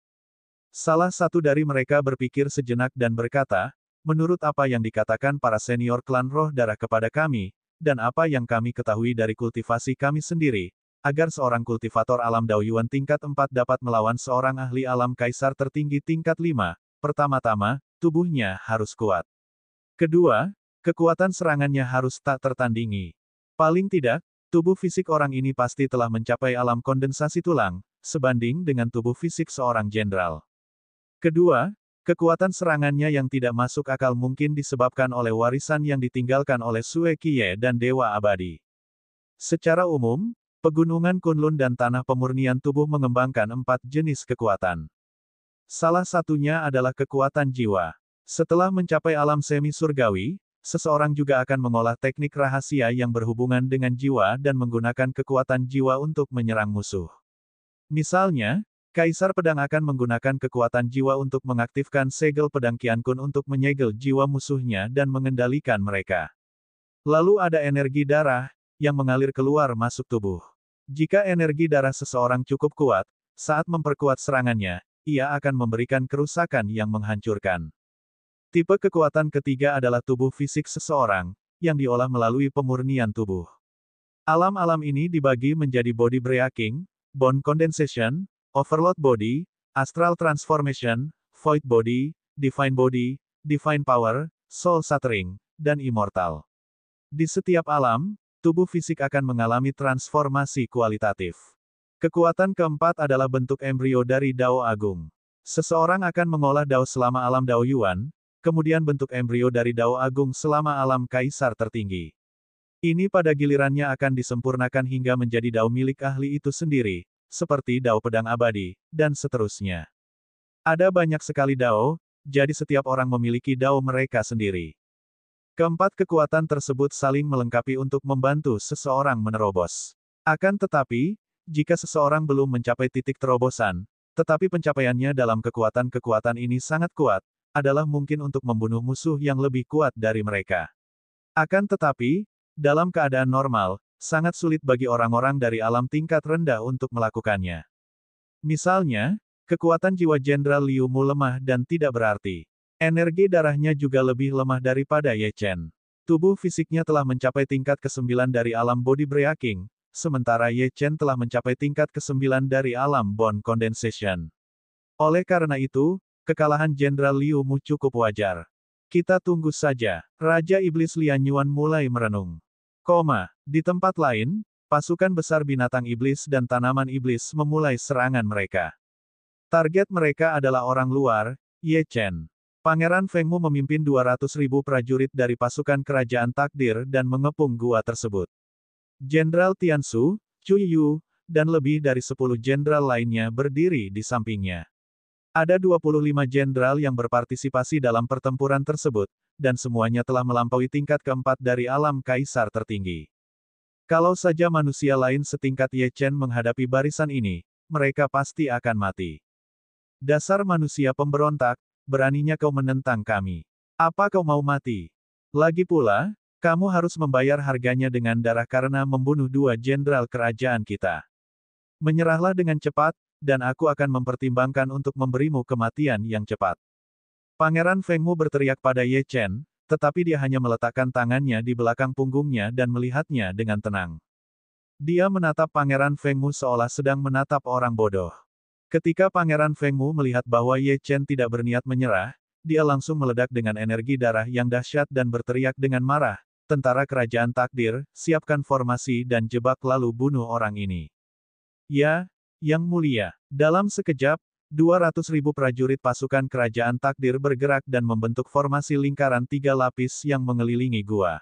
Speaker 1: Salah satu dari mereka berpikir sejenak dan berkata, menurut apa yang dikatakan para senior klan Roh Darah kepada kami, dan apa yang kami ketahui dari kultivasi kami sendiri, agar seorang kultivator alam Dao Yuan tingkat 4 dapat melawan seorang ahli alam kaisar tertinggi tingkat 5, pertama-tama, tubuhnya harus kuat. Kedua, kekuatan serangannya harus tak tertandingi. Paling tidak, tubuh fisik orang ini pasti telah mencapai alam kondensasi tulang, sebanding dengan tubuh fisik seorang jenderal. Kedua, kekuatan serangannya yang tidak masuk akal mungkin disebabkan oleh warisan yang ditinggalkan oleh Sue Qiye dan Dewa Abadi. Secara umum, pegunungan Kunlun dan tanah pemurnian tubuh mengembangkan 4 jenis kekuatan. Salah satunya adalah kekuatan jiwa. Setelah mencapai alam semi surgawi, seseorang juga akan mengolah teknik rahasia yang berhubungan dengan jiwa dan menggunakan kekuatan jiwa untuk menyerang musuh. Misalnya, Kaisar Pedang akan menggunakan kekuatan jiwa untuk mengaktifkan segel pedang Qiankun untuk menyegel jiwa musuhnya dan mengendalikan mereka. Lalu ada energi darah, yang mengalir keluar masuk tubuh. Jika energi darah seseorang cukup kuat, saat memperkuat serangannya, ia akan memberikan kerusakan yang menghancurkan. Tipe kekuatan ketiga adalah tubuh fisik seseorang, yang diolah melalui pemurnian tubuh. Alam-alam ini dibagi menjadi body breaking, bone condensation, overload body, astral transformation, void body, divine power, soul shattering, dan immortal. Di setiap alam, tubuh fisik akan mengalami transformasi kualitatif. Kekuatan keempat adalah bentuk embrio dari Dao Agung. Seseorang akan mengolah Dao selama alam Dao Yuan, kemudian bentuk embrio dari Dao Agung selama alam Kaisar tertinggi. Ini pada gilirannya akan disempurnakan hingga menjadi Dao milik ahli itu sendiri, seperti Dao Pedang Abadi, dan seterusnya. Ada banyak sekali Dao, jadi setiap orang memiliki Dao mereka sendiri. Keempat kekuatan tersebut saling melengkapi untuk membantu seseorang menerobos. Akan tetapi, jika seseorang belum mencapai titik terobosan, tetapi pencapaiannya dalam kekuatan-kekuatan ini sangat kuat, adalah mungkin untuk membunuh musuh yang lebih kuat dari mereka. Akan tetapi, dalam keadaan normal, sangat sulit bagi orang-orang dari alam tingkat rendah untuk melakukannya. Misalnya, kekuatan jiwa Jenderal Liu Mu lemah dan tidak berarti. Energi darahnya juga lebih lemah daripada Ye Chen. Tubuh fisiknya telah mencapai tingkat ke-9 dari alam body breaking, sementara Ye Chen telah mencapai tingkat ke-9 dari alam bone condensation. Oleh karena itu, kekalahan Jenderal Liu Mu cukup wajar. Kita tunggu saja. Raja Iblis Lian Yuan mulai merenung. Di tempat lain, pasukan besar binatang iblis dan tanaman iblis memulai serangan mereka. Target mereka adalah orang luar, Ye Chen. Pangeran Fengmu memimpin 200.000 prajurit dari pasukan kerajaan takdir dan mengepung gua tersebut. Jenderal Tiansu, Chu Yu, dan lebih dari 10 jenderal lainnya berdiri di sampingnya. Ada 25 jenderal yang berpartisipasi dalam pertempuran tersebut, dan semuanya telah melampaui tingkat keempat dari alam kaisar tertinggi. Kalau saja manusia lain setingkat Ye Chen menghadapi barisan ini, mereka pasti akan mati. Dasar manusia pemberontak, beraninya kau menentang kami. Apa kau mau mati? Lagi pula, kamu harus membayar harganya dengan darah karena membunuh 2 jenderal kerajaan kita. Menyerahlah dengan cepat, dan aku akan mempertimbangkan untuk memberimu kematian yang cepat. Pangeran Fengmu berteriak pada Ye Chen, tetapi dia hanya meletakkan tangannya di belakang punggungnya dan melihatnya dengan tenang. Dia menatap Pangeran Fengmu seolah sedang menatap orang bodoh. Ketika Pangeran Fengmu melihat bahwa Ye Chen tidak berniat menyerah, dia langsung meledak dengan energi darah yang dahsyat dan berteriak dengan marah, "Tentara kerajaan takdir, siapkan formasi dan jebak lalu bunuh orang ini." "Ya, Yang Mulia." Dalam sekejap, 200.000 prajurit pasukan kerajaan takdir bergerak dan membentuk formasi lingkaran 3 lapis yang mengelilingi gua.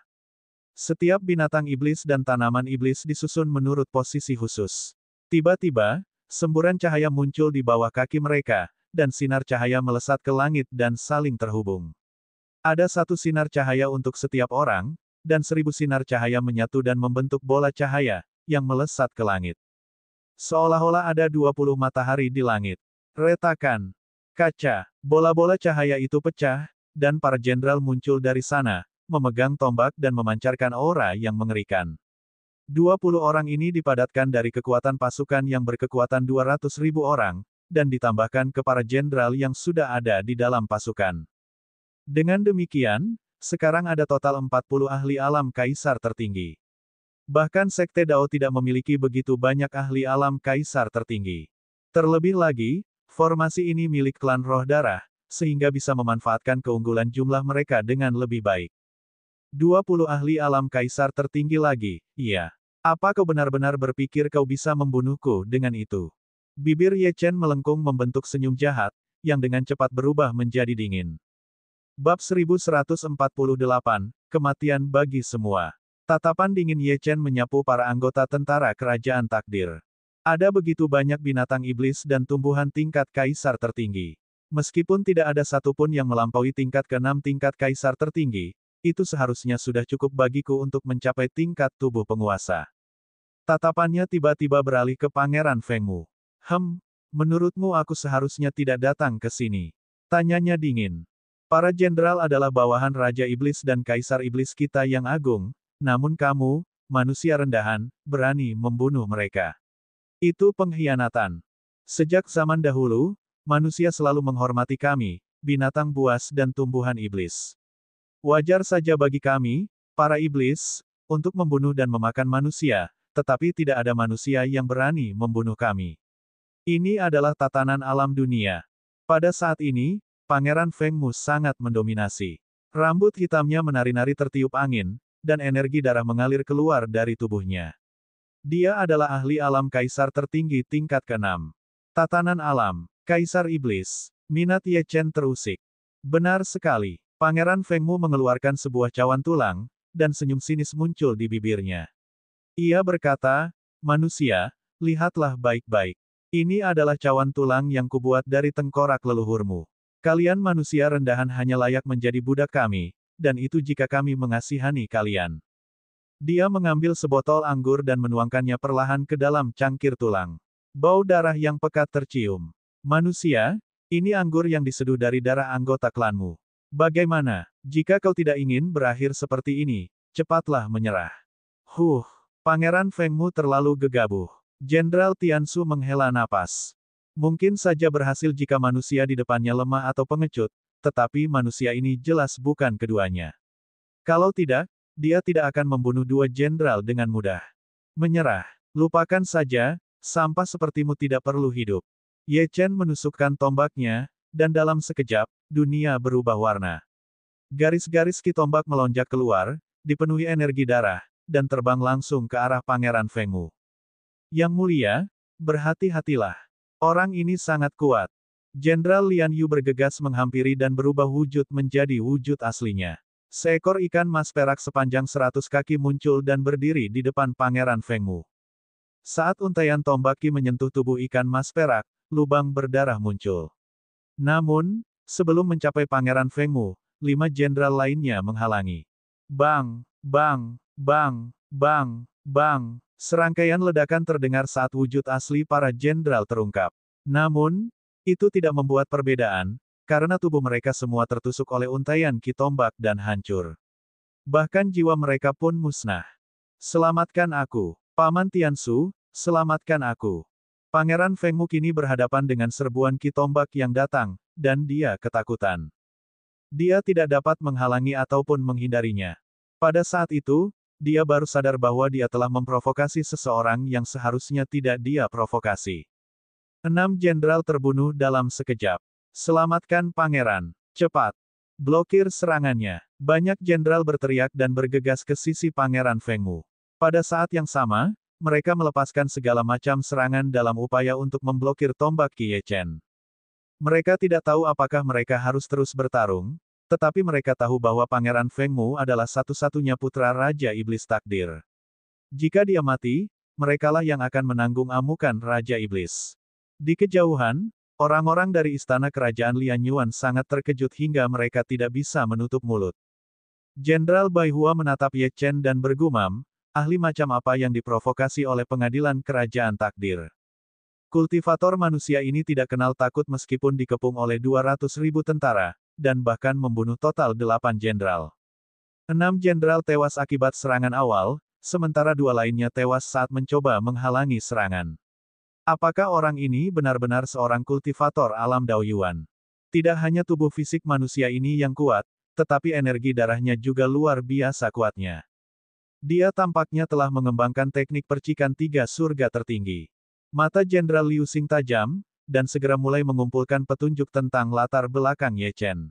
Speaker 1: Setiap binatang iblis dan tanaman iblis disusun menurut posisi khusus. Tiba-tiba, semburan cahaya muncul di bawah kaki mereka, dan sinar cahaya melesat ke langit dan saling terhubung. Ada satu sinar cahaya untuk setiap orang, dan 1000 sinar cahaya menyatu dan membentuk bola cahaya, yang melesat ke langit. Seolah-olah ada 20 matahari di langit. Retakan. Kaca. Bola-bola cahaya itu pecah, dan para jenderal muncul dari sana, memegang tombak dan memancarkan aura yang mengerikan. 20 orang ini dipadatkan dari kekuatan pasukan yang berkekuatan 200.000 orang, dan ditambahkan ke para jenderal yang sudah ada di dalam pasukan. Dengan demikian, sekarang ada total 40 ahli alam kaisar tertinggi. Bahkan Sekte Dao tidak memiliki begitu banyak ahli alam kaisar tertinggi. Terlebih lagi, formasi ini milik klan roh darah, sehingga bisa memanfaatkan keunggulan jumlah mereka dengan lebih baik. 20 ahli alam kaisar tertinggi lagi, iya. Apa kau benar-benar berpikir kau bisa membunuhku dengan itu? Bibir Ye Chen melengkung membentuk senyum jahat, yang dengan cepat berubah menjadi dingin. Bab 1148, Kematian bagi semua. Tatapan dingin Ye Chen menyapu para anggota tentara kerajaan takdir. Ada begitu banyak binatang iblis dan tumbuhan tingkat kaisar tertinggi. Meskipun tidak ada satupun yang melampaui tingkat ke-6 tingkat kaisar tertinggi, itu seharusnya sudah cukup bagiku untuk mencapai tingkat tubuh penguasa. Tatapannya tiba-tiba beralih ke Pangeran Fengmu. Menurutmu aku seharusnya tidak datang ke sini? Tanyanya dingin. Para jenderal adalah bawahan Raja Iblis dan Kaisar Iblis kita yang agung, namun kamu, manusia rendahan, berani membunuh mereka. Itu pengkhianatan. Sejak zaman dahulu, manusia selalu menghormati kami, binatang buas dan tumbuhan iblis. Wajar saja bagi kami, para iblis, untuk membunuh dan memakan manusia, tetapi tidak ada manusia yang berani membunuh kami. Ini adalah tatanan alam dunia. Pada saat ini, Pangeran Fengmu sangat mendominasi. Rambut hitamnya menari-nari tertiup angin, dan energi darah mengalir keluar dari tubuhnya. Dia adalah ahli alam kaisar tertinggi tingkat ke-6. Tatanan alam, Kaisar Iblis. Minat Ye Chen terusik. Benar sekali. Pangeran Fengmu mengeluarkan sebuah cawan tulang, dan senyum sinis muncul di bibirnya. Ia berkata, manusia, lihatlah baik-baik. Ini adalah cawan tulang yang kubuat dari tengkorak leluhurmu. Kalian manusia rendahan hanya layak menjadi budak kami, dan itu jika kami mengasihani kalian. Dia mengambil sebotol anggur dan menuangkannya perlahan ke dalam cangkir tulang. Bau darah yang pekat tercium. Manusia, ini anggur yang diseduh dari darah anggota klanmu. Bagaimana, jika kau tidak ingin berakhir seperti ini, cepatlah menyerah. Pangeran Fengmu terlalu gegabah. Jenderal Tiansu menghela napas. Mungkin saja berhasil jika manusia di depannya lemah atau pengecut, tetapi manusia ini jelas bukan keduanya. Kalau tidak, dia tidak akan membunuh 2 jenderal dengan mudah. Menyerah. Lupakan saja, sampah sepertimu tidak perlu hidup. Ye Chen menusukkan tombaknya, dan dalam sekejap, dunia berubah warna. Garis-garis ki tombak melonjak keluar, dipenuhi energi darah, dan terbang langsung ke arah Pangeran Fengmu. Yang mulia, berhati-hatilah. Orang ini sangat kuat. Jenderal Lian Yu bergegas menghampiri dan berubah wujud menjadi wujud aslinya. Seekor ikan mas perak sepanjang 100 kaki muncul dan berdiri di depan Pangeran Fengmu. Saat untaian tombak ki menyentuh tubuh ikan mas perak, lubang berdarah muncul. Namun, sebelum mencapai Pangeran Fengmu, 5 jenderal lainnya menghalangi. Bang, bang, bang, bang, bang. Serangkaian ledakan terdengar saat wujud asli para jenderal terungkap. Namun, itu tidak membuat perbedaan, karena tubuh mereka semua tertusuk oleh untaian ki tombak dan hancur. Bahkan jiwa mereka pun musnah. Selamatkan aku, Paman Tiansu, selamatkan aku. Pangeran Fengmu kini berhadapan dengan serbuan ki tombak yang datang, dan dia ketakutan. Dia tidak dapat menghalangi ataupun menghindarinya. Pada saat itu, dia baru sadar bahwa dia telah memprovokasi seseorang yang seharusnya tidak dia provokasi. 6 jenderal terbunuh dalam sekejap. Selamatkan pangeran. Cepat. Blokir serangannya. Banyak jenderal berteriak dan bergegas ke sisi Pangeran Fengmu. Pada saat yang sama, mereka melepaskan segala macam serangan dalam upaya untuk memblokir tombak Ki Ye Chen. Mereka tidak tahu apakah mereka harus terus bertarung, Tetapi mereka tahu bahwa Pangeran Feng Mu adalah satu-satunya putra Raja Iblis Takdir. Jika dia mati, merekalah yang akan menanggung amukan Raja Iblis. Di kejauhan, orang-orang dari istana kerajaan Lian Yuan sangat terkejut hingga mereka tidak bisa menutup mulut. Jenderal Bai Hua menatap Ye Chen dan bergumam, ahli macam apa yang diprovokasi oleh pengadilan kerajaan takdir. Kultivator manusia ini tidak kenal takut meskipun dikepung oleh 200.000 tentara, dan bahkan membunuh total 8 jenderal. 6 jenderal tewas akibat serangan awal, sementara 2 lainnya tewas saat mencoba menghalangi serangan. Apakah orang ini benar-benar seorang kultivator alam Dao Yuan? Tidak hanya tubuh fisik manusia ini yang kuat, tetapi energi darahnya juga luar biasa kuatnya. Dia tampaknya telah mengembangkan teknik percikan 3 surga tertinggi. Mata Jenderal Liu Xing tajam, dan segera mulai mengumpulkan petunjuk tentang latar belakang Ye Chen.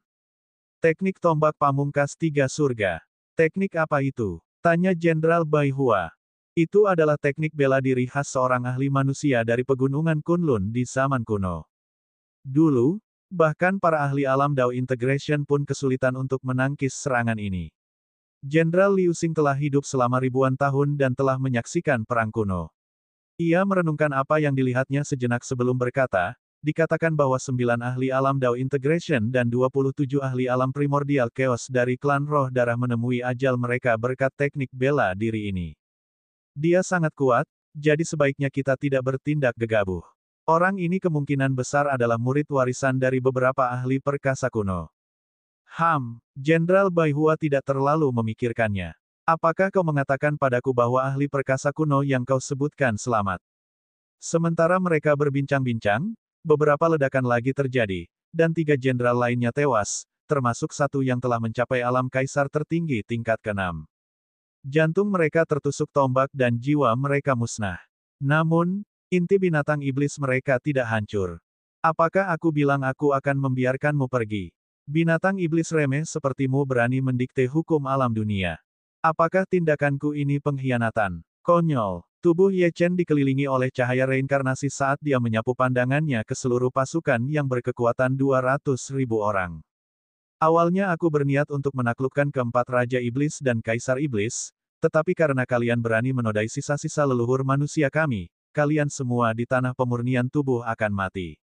Speaker 1: Teknik tombak pamungkas 3 surga. Teknik apa itu? Tanya Jenderal Bai Hua. Itu adalah teknik bela diri khas seorang ahli manusia dari pegunungan Kunlun di zaman kuno. Dulu, bahkan para ahli alam Dao Integration pun kesulitan untuk menangkis serangan ini. Jenderal Liu Xing telah hidup selama ribuan tahun dan telah menyaksikan perang kuno. Ia merenungkan apa yang dilihatnya sejenak sebelum berkata, dikatakan bahwa 9 ahli alam Dao Integration dan 27 ahli alam Primordial Chaos dari klan Roh Darah menemui ajal mereka berkat teknik bela diri ini. Dia sangat kuat, jadi sebaiknya kita tidak bertindak gegabah. Orang ini kemungkinan besar adalah murid warisan dari beberapa ahli perkasa kuno. Jenderal Bai Hua tidak terlalu memikirkannya. Apakah kau mengatakan padaku bahwa ahli perkasa kuno yang kau sebutkan selamat? Sementara mereka berbincang-bincang, beberapa ledakan lagi terjadi, dan 3 jenderal lainnya tewas, termasuk 1 yang telah mencapai alam kaisar tertinggi tingkat ke-6. Jantung mereka tertusuk tombak dan jiwa mereka musnah. Namun, inti binatang iblis mereka tidak hancur. Apakah aku bilang aku akan membiarkanmu pergi? Binatang iblis remeh sepertimu berani mendikte hukum alam dunia. Apakah tindakanku ini pengkhianatan? Konyol. Tubuh Ye Chen dikelilingi oleh cahaya reinkarnasi saat dia menyapu pandangannya ke seluruh pasukan yang berkekuatan 200.000 orang. Awalnya aku berniat untuk menaklukkan keempat Raja Iblis dan Kaisar Iblis, tetapi karena kalian berani menodai sisa-sisa leluhur manusia kami, kalian semua di tanah pemurnian tubuh akan mati.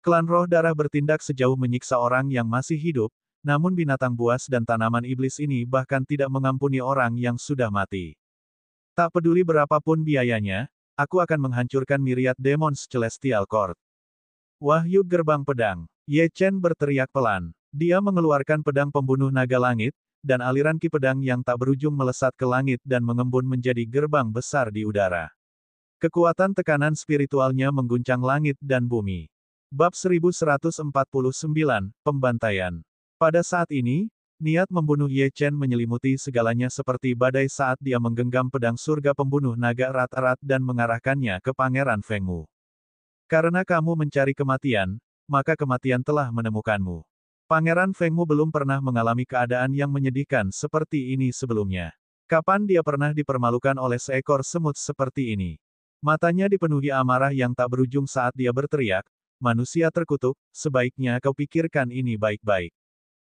Speaker 1: Klan Roh Darah bertindak sejauh menyiksa orang yang masih hidup, namun binatang buas dan tanaman iblis ini bahkan tidak mengampuni orang yang sudah mati. Tak peduli berapapun biayanya, aku akan menghancurkan myriad demons Celestial Court. Wahyu Gerbang Pedang. Ye Chen berteriak pelan. Dia mengeluarkan pedang pembunuh naga langit, dan aliran ki pedang yang tak berujung melesat ke langit dan mengembun menjadi gerbang besar di udara. Kekuatan tekanan spiritualnya mengguncang langit dan bumi. Bab 1149, Pembantaian. Pada saat ini, niat membunuh Ye Chen menyelimuti segalanya seperti badai saat dia menggenggam pedang surga pembunuh naga erat-erat dan mengarahkannya ke Pangeran Feng Mu. Karena kamu mencari kematian, maka kematian telah menemukanmu. Pangeran Feng Mu belum pernah mengalami keadaan yang menyedihkan seperti ini sebelumnya. Kapan dia pernah dipermalukan oleh seekor semut seperti ini? Matanya dipenuhi amarah yang tak berujung saat dia berteriak, manusia terkutuk, sebaiknya kau pikirkan ini baik-baik.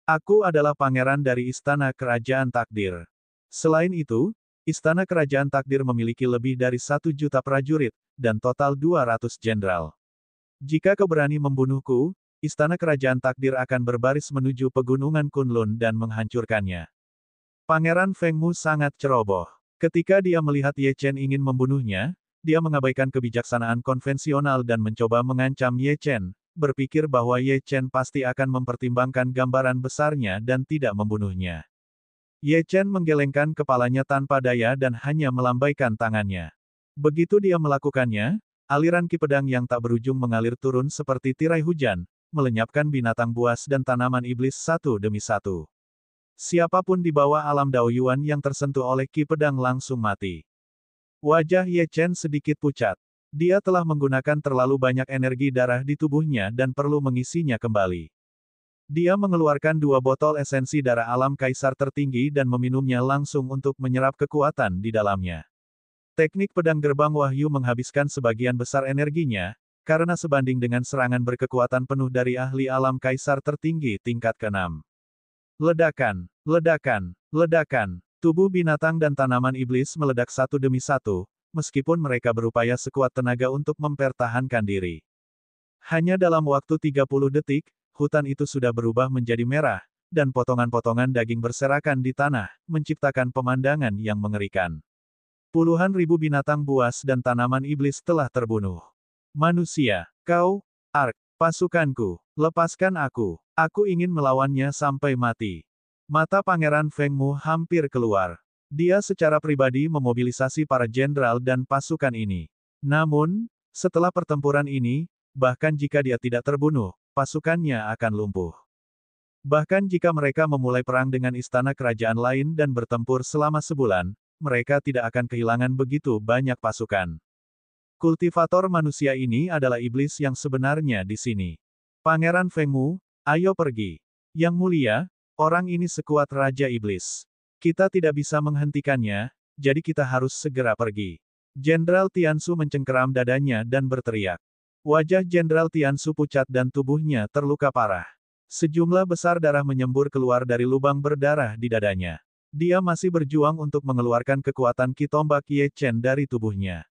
Speaker 1: Aku adalah pangeran dari Istana Kerajaan Takdir. Selain itu, Istana Kerajaan Takdir memiliki lebih dari 1 juta prajurit, dan total 200 jenderal. Jika kau berani membunuhku, Istana Kerajaan Takdir akan berbaris menuju pegunungan Kunlun dan menghancurkannya. Pangeran Feng Mu sangat ceroboh. Ketika dia melihat Ye Chen ingin membunuhnya, dia mengabaikan kebijaksanaan konvensional dan mencoba mengancam Ye Chen, berpikir bahwa Ye Chen pasti akan mempertimbangkan gambaran besarnya dan tidak membunuhnya. Ye Chen menggelengkan kepalanya tanpa daya dan hanya melambaikan tangannya. Begitu dia melakukannya, aliran ki pedang yang tak berujung mengalir turun seperti tirai hujan, melenyapkan binatang buas dan tanaman iblis satu demi satu. Siapapun di bawah alam Dao Yuan yang tersentuh oleh ki pedang langsung mati. Wajah Ye Chen sedikit pucat. Dia telah menggunakan terlalu banyak energi darah di tubuhnya dan perlu mengisinya kembali. Dia mengeluarkan 2 botol esensi darah alam kaisar tertinggi dan meminumnya langsung untuk menyerap kekuatan di dalamnya. Teknik pedang gerbang wahyu menghabiskan sebagian besar energinya, karena sebanding dengan serangan berkekuatan penuh dari ahli alam kaisar tertinggi tingkat ke-6. Ledakan, ledakan, ledakan. Tubuh binatang dan tanaman iblis meledak satu demi satu, meskipun mereka berupaya sekuat tenaga untuk mempertahankan diri. Hanya dalam waktu 30 detik, hutan itu sudah berubah menjadi merah, dan potongan-potongan daging berserakan di tanah, menciptakan pemandangan yang mengerikan. Puluhan ribu binatang buas dan tanaman iblis telah terbunuh. Manusia, kau, Ark, pasukanku, lepaskan aku. Aku ingin melawannya sampai mati. Mata Pangeran Feng Mu hampir keluar. Dia secara pribadi memobilisasi para jenderal dan pasukan ini. Namun, setelah pertempuran ini, bahkan jika dia tidak terbunuh, pasukannya akan lumpuh. Bahkan jika mereka memulai perang dengan istana kerajaan lain dan bertempur selama sebulan, mereka tidak akan kehilangan begitu banyak pasukan. Kultivator manusia ini adalah iblis yang sebenarnya di sini. Pangeran Feng Mu, ayo pergi. Yang mulia, orang ini sekuat Raja Iblis. Kita tidak bisa menghentikannya, jadi kita harus segera pergi. Jenderal Tiansu mencengkeram dadanya dan berteriak. Wajah Jenderal Tiansu pucat dan tubuhnya terluka parah. Sejumlah besar darah menyembur keluar dari lubang berdarah di dadanya. Dia masih berjuang untuk mengeluarkan kekuatan Ki Tombak Ye Chen dari tubuhnya.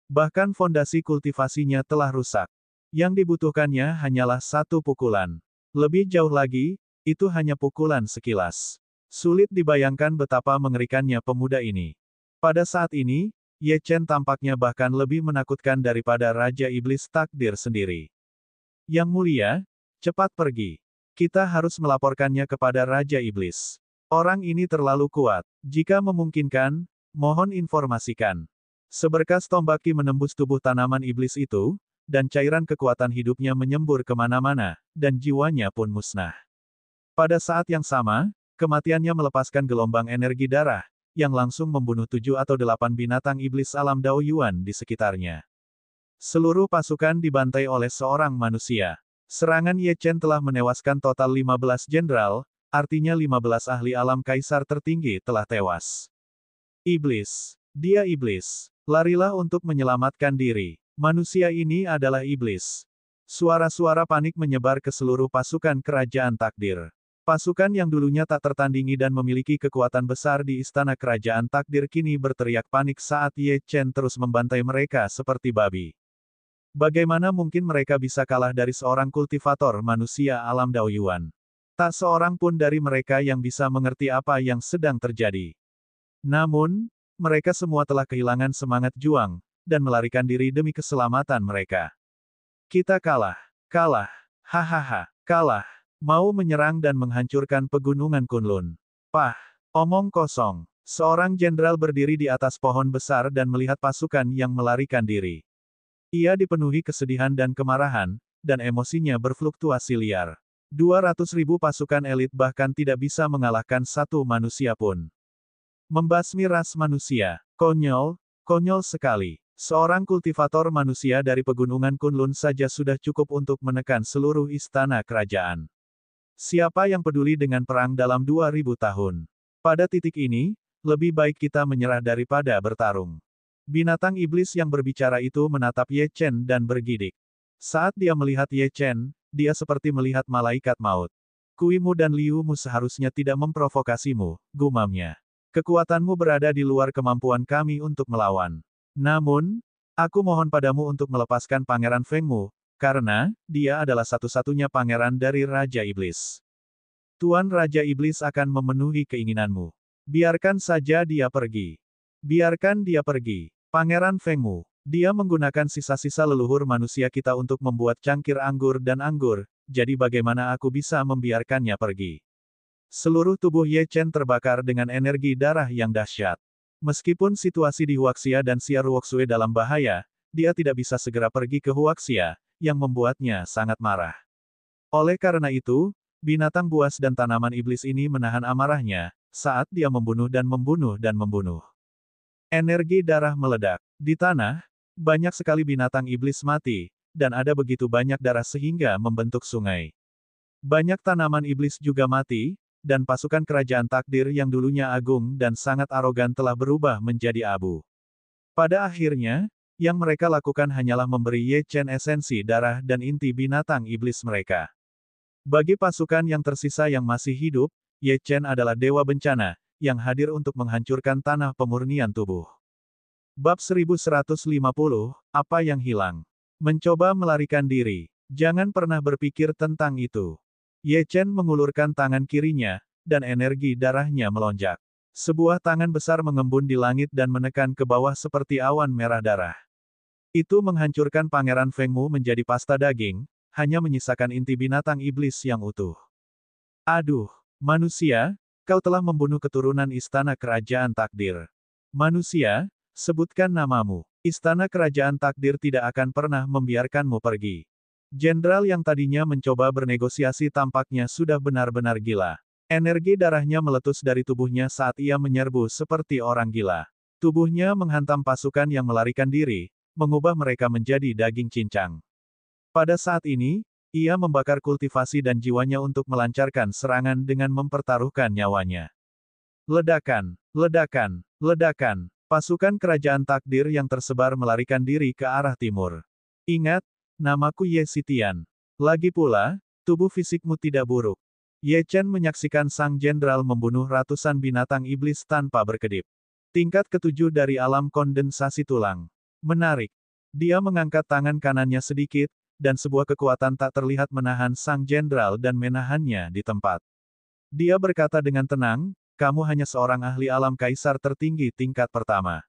Speaker 1: Bahkan fondasi kultivasinya telah rusak. Yang dibutuhkannya hanyalah satu pukulan. Lebih jauh lagi, itu hanya pukulan sekilas. Sulit dibayangkan betapa mengerikannya pemuda ini. Pada saat ini, Ye Chen tampaknya bahkan lebih menakutkan daripada Raja Iblis Takdir sendiri. Yang mulia, cepat pergi. Kita harus melaporkannya kepada Raja Iblis. Orang ini terlalu kuat. Jika memungkinkan, mohon informasikan. Seberkas tombak Ki menembus tubuh tanaman iblis itu, dan cairan kekuatan hidupnya menyembur kemana-mana, dan jiwanya pun musnah. Pada saat yang sama, kematiannya melepaskan gelombang energi darah, yang langsung membunuh 7 atau 8 binatang iblis alam Dao Yuan di sekitarnya. Seluruh pasukan dibantai oleh seorang manusia. Serangan Ye Chen telah menewaskan total 15 jenderal, artinya 15 ahli alam kaisar tertinggi telah tewas. Iblis. Dia iblis. Larilah untuk menyelamatkan diri. Manusia ini adalah iblis. Suara-suara panik menyebar ke seluruh pasukan kerajaan takdir. Pasukan yang dulunya tak tertandingi dan memiliki kekuatan besar di istana kerajaan takdir kini berteriak panik saat Ye Chen terus membantai mereka seperti babi. Bagaimana mungkin mereka bisa kalah dari seorang kultivator manusia alam Dao Yuan? Tak seorang pun dari mereka yang bisa mengerti apa yang sedang terjadi. Namun, mereka semua telah kehilangan semangat juang, dan melarikan diri demi keselamatan mereka. Kita kalah. Kalah. Hahaha. Kalah. Mau menyerang dan menghancurkan pegunungan Kunlun. Pah. Omong kosong. Seorang jenderal berdiri di atas pohon besar dan melihat pasukan yang melarikan diri. Ia dipenuhi kesedihan dan kemarahan, dan emosinya berfluktuasi liar. 200.000 pasukan elit bahkan tidak bisa mengalahkan satu manusia pun. Membasmi ras manusia. Konyol. Konyol sekali. Seorang kultivator manusia dari pegunungan Kunlun saja sudah cukup untuk menekan seluruh istana kerajaan. Siapa yang peduli dengan perang dalam 2000 tahun? Pada titik ini, lebih baik kita menyerah daripada bertarung. Binatang iblis yang berbicara itu menatap Ye Chen dan bergidik. Saat dia melihat Ye Chen, dia seperti melihat malaikat maut. Kuimu dan Liu Mu seharusnya tidak memprovokasimu, gumamnya. Kekuatanmu berada di luar kemampuan kami untuk melawan. Namun, aku mohon padamu untuk melepaskan Pangeran Feng Mu, karena dia adalah satu-satunya pangeran dari Raja Iblis. Tuan Raja Iblis akan memenuhi keinginanmu. Biarkan saja dia pergi. Biarkan dia pergi. Pangeran Feng Mu. Dia menggunakan sisa-sisa leluhur manusia kita untuk membuat cangkir anggur dan anggur, jadi bagaimana aku bisa membiarkannya pergi? Seluruh tubuh Ye Chen terbakar dengan energi darah yang dahsyat. Meskipun situasi di Huaxia dan Xia Ruoxue dalam bahaya, dia tidak bisa segera pergi ke Huaxia, yang membuatnya sangat marah. Oleh karena itu, binatang buas dan tanaman iblis ini menahan amarahnya, saat dia membunuh dan membunuh dan membunuh. Energi darah meledak. Di tanah, banyak sekali binatang iblis mati, dan ada begitu banyak darah sehingga membentuk sungai. Banyak tanaman iblis juga mati, dan pasukan kerajaan takdir yang dulunya agung dan sangat arogan telah berubah menjadi abu. Pada akhirnya, yang mereka lakukan hanyalah memberi Ye Chen esensi darah dan inti binatang iblis mereka. Bagi pasukan yang tersisa yang masih hidup, Ye Chen adalah dewa bencana, yang hadir untuk menghancurkan tanah pemurnian tubuh. Bab 1150, apa yang hilang? Mencoba melarikan diri. Jangan pernah berpikir tentang itu. Ye Chen mengulurkan tangan kirinya, dan energi darahnya melonjak. Sebuah tangan besar mengembun di langit dan menekan ke bawah seperti awan merah darah. Itu menghancurkan Pangeran Fengmu menjadi pasta daging, hanya menyisakan inti binatang iblis yang utuh. Aduh, manusia, kau telah membunuh keturunan Istana Kerajaan Takdir. Manusia, sebutkan namamu. Istana Kerajaan Takdir tidak akan pernah membiarkanmu pergi. Jenderal yang tadinya mencoba bernegosiasi tampaknya sudah benar-benar gila. Energi darahnya meletus dari tubuhnya saat ia menyerbu seperti orang gila. Tubuhnya menghantam pasukan yang melarikan diri, mengubah mereka menjadi daging cincang. Pada saat ini, ia membakar kultivasi dan jiwanya untuk melancarkan serangan dengan mempertaruhkan nyawanya. Ledakan, ledakan, ledakan. Pasukan kerajaan takdir yang tersebar melarikan diri ke arah timur. Ingat, namaku Ye Xitian. Lagi pula, tubuh fisikmu tidak buruk. Ye Chen menyaksikan sang jenderal membunuh ratusan binatang iblis tanpa berkedip. Tingkat ketujuh dari alam kondensasi tulang. Menarik. Dia mengangkat tangan kanannya sedikit, dan sebuah kekuatan tak terlihat menahan sang jenderal dan menahannya di tempat. Dia berkata dengan tenang, kamu hanya seorang ahli alam kaisar tertinggi tingkat pertama.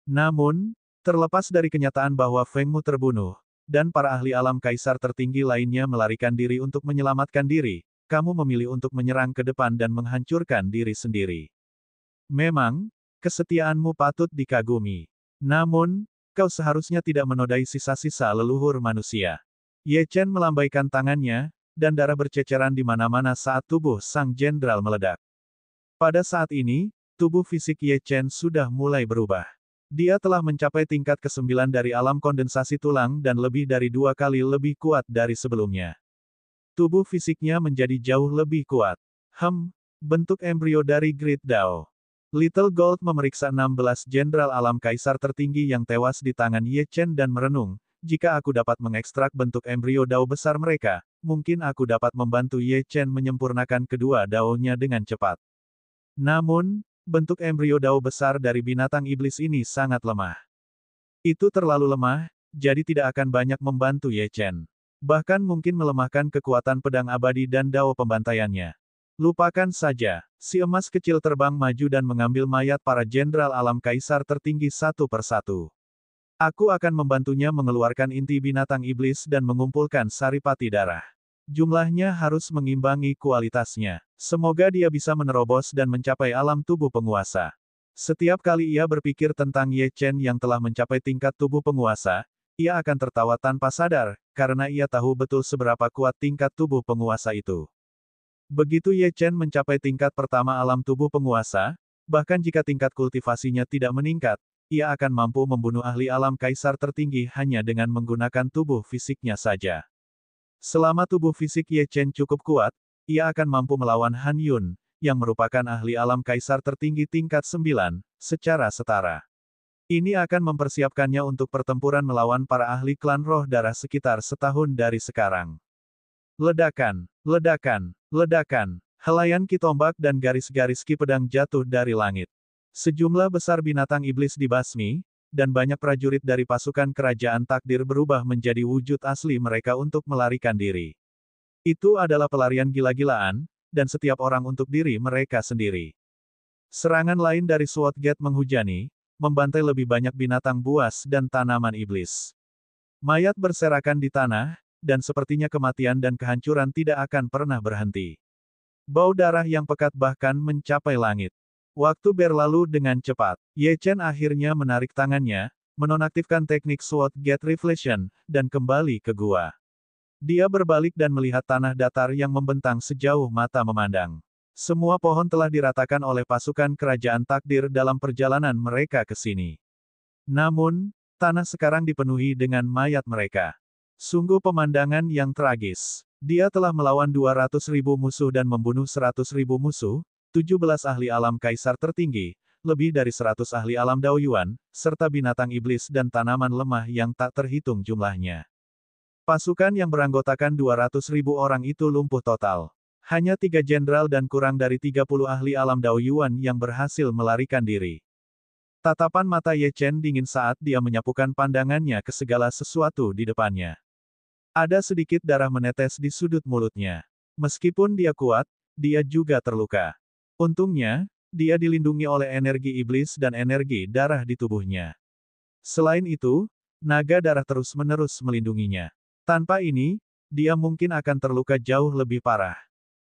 Speaker 1: Namun, terlepas dari kenyataan bahwa Fengmu terbunuh, dan para ahli alam kaisar tertinggi lainnya melarikan diri untuk menyelamatkan diri, kamu memilih untuk menyerang ke depan dan menghancurkan diri sendiri. Memang, kesetiaanmu patut dikagumi. Namun, kau seharusnya tidak menodai sisa-sisa leluhur manusia. Ye Chen melambaikan tangannya, dan darah berceceran di mana-mana saat tubuh sang jenderal meledak. Pada saat ini, tubuh fisik Ye Chen sudah mulai berubah. Dia telah mencapai tingkat ke-9 dari alam kondensasi tulang dan lebih dari 2 kali lebih kuat dari sebelumnya. Tubuh fisiknya menjadi jauh lebih kuat. Bentuk embrio dari Great Dao. Little Gold memeriksa 16 jenderal alam kaisar tertinggi yang tewas di tangan Ye Chen dan merenung, jika aku dapat mengekstrak bentuk embrio Dao besar mereka, mungkin aku dapat membantu Ye Chen menyempurnakan kedua Dao-nya dengan cepat. Namun, bentuk embrio Dao besar dari binatang iblis ini sangat lemah. Itu terlalu lemah, jadi tidak akan banyak membantu Ye Chen. Bahkan mungkin melemahkan kekuatan pedang abadi dan Dao pembantaiannya. Lupakan saja, si emas kecil terbang maju dan mengambil mayat para jenderal alam kaisar tertinggi satu persatu. Aku akan membantunya mengeluarkan inti binatang iblis dan mengumpulkan saripati darah. Jumlahnya harus mengimbangi kualitasnya. Semoga dia bisa menerobos dan mencapai alam tubuh penguasa. Setiap kali ia berpikir tentang Ye Chen yang telah mencapai tingkat tubuh penguasa, ia akan tertawa tanpa sadar, karena ia tahu betul seberapa kuat tingkat tubuh penguasa itu. Begitu Ye Chen mencapai tingkat pertama alam tubuh penguasa, bahkan jika tingkat kultivasinya tidak meningkat, ia akan mampu membunuh ahli alam kaisar tertinggi hanya dengan menggunakan tubuh fisiknya saja. Selama tubuh fisik Ye Chen cukup kuat, ia akan mampu melawan Han Yun, yang merupakan ahli alam kaisar tertinggi tingkat 9, secara setara. Ini akan mempersiapkannya untuk pertempuran melawan para ahli klan roh darah sekitar setahun dari sekarang. Ledakan, ledakan, ledakan, helaian ki tombak dan garis-garis ki pedang jatuh dari langit. Sejumlah besar binatang iblis dibasmi, dan banyak prajurit dari pasukan kerajaan takdir berubah menjadi wujud asli mereka untuk melarikan diri. Itu adalah pelarian gila-gilaan, dan setiap orang untuk diri mereka sendiri. Serangan lain dari Sword Gate menghujani, membantai lebih banyak binatang buas dan tanaman iblis. Mayat berserakan di tanah, dan sepertinya kematian dan kehancuran tidak akan pernah berhenti. Bau darah yang pekat bahkan mencapai langit. Waktu berlalu dengan cepat. Ye Chen akhirnya menarik tangannya, menonaktifkan teknik Sword Gate Reflection, dan kembali ke gua. Dia berbalik dan melihat tanah datar yang membentang sejauh mata memandang. Semua pohon telah diratakan oleh pasukan kerajaan takdir dalam perjalanan mereka ke sini. Namun, tanah sekarang dipenuhi dengan mayat mereka. Sungguh pemandangan yang tragis. Dia telah melawan 200.000 musuh dan membunuh 100.000 musuh, 17 ahli alam kaisar tertinggi, lebih dari 100 ahli alam Daoyuan, serta binatang iblis dan tanaman lemah yang tak terhitung jumlahnya. Pasukan yang beranggotakan 200.000 orang itu lumpuh total. Hanya 3 jenderal dan kurang dari 30 ahli alam Dao Yuan yang berhasil melarikan diri. Tatapan mata Ye Chen dingin saat dia menyapukan pandangannya ke segala sesuatu di depannya. Ada sedikit darah menetes di sudut mulutnya. Meskipun dia kuat, dia juga terluka. Untungnya, dia dilindungi oleh energi iblis dan energi darah di tubuhnya. Selain itu, naga darah terus-menerus melindunginya. Tanpa ini, dia mungkin akan terluka jauh lebih parah.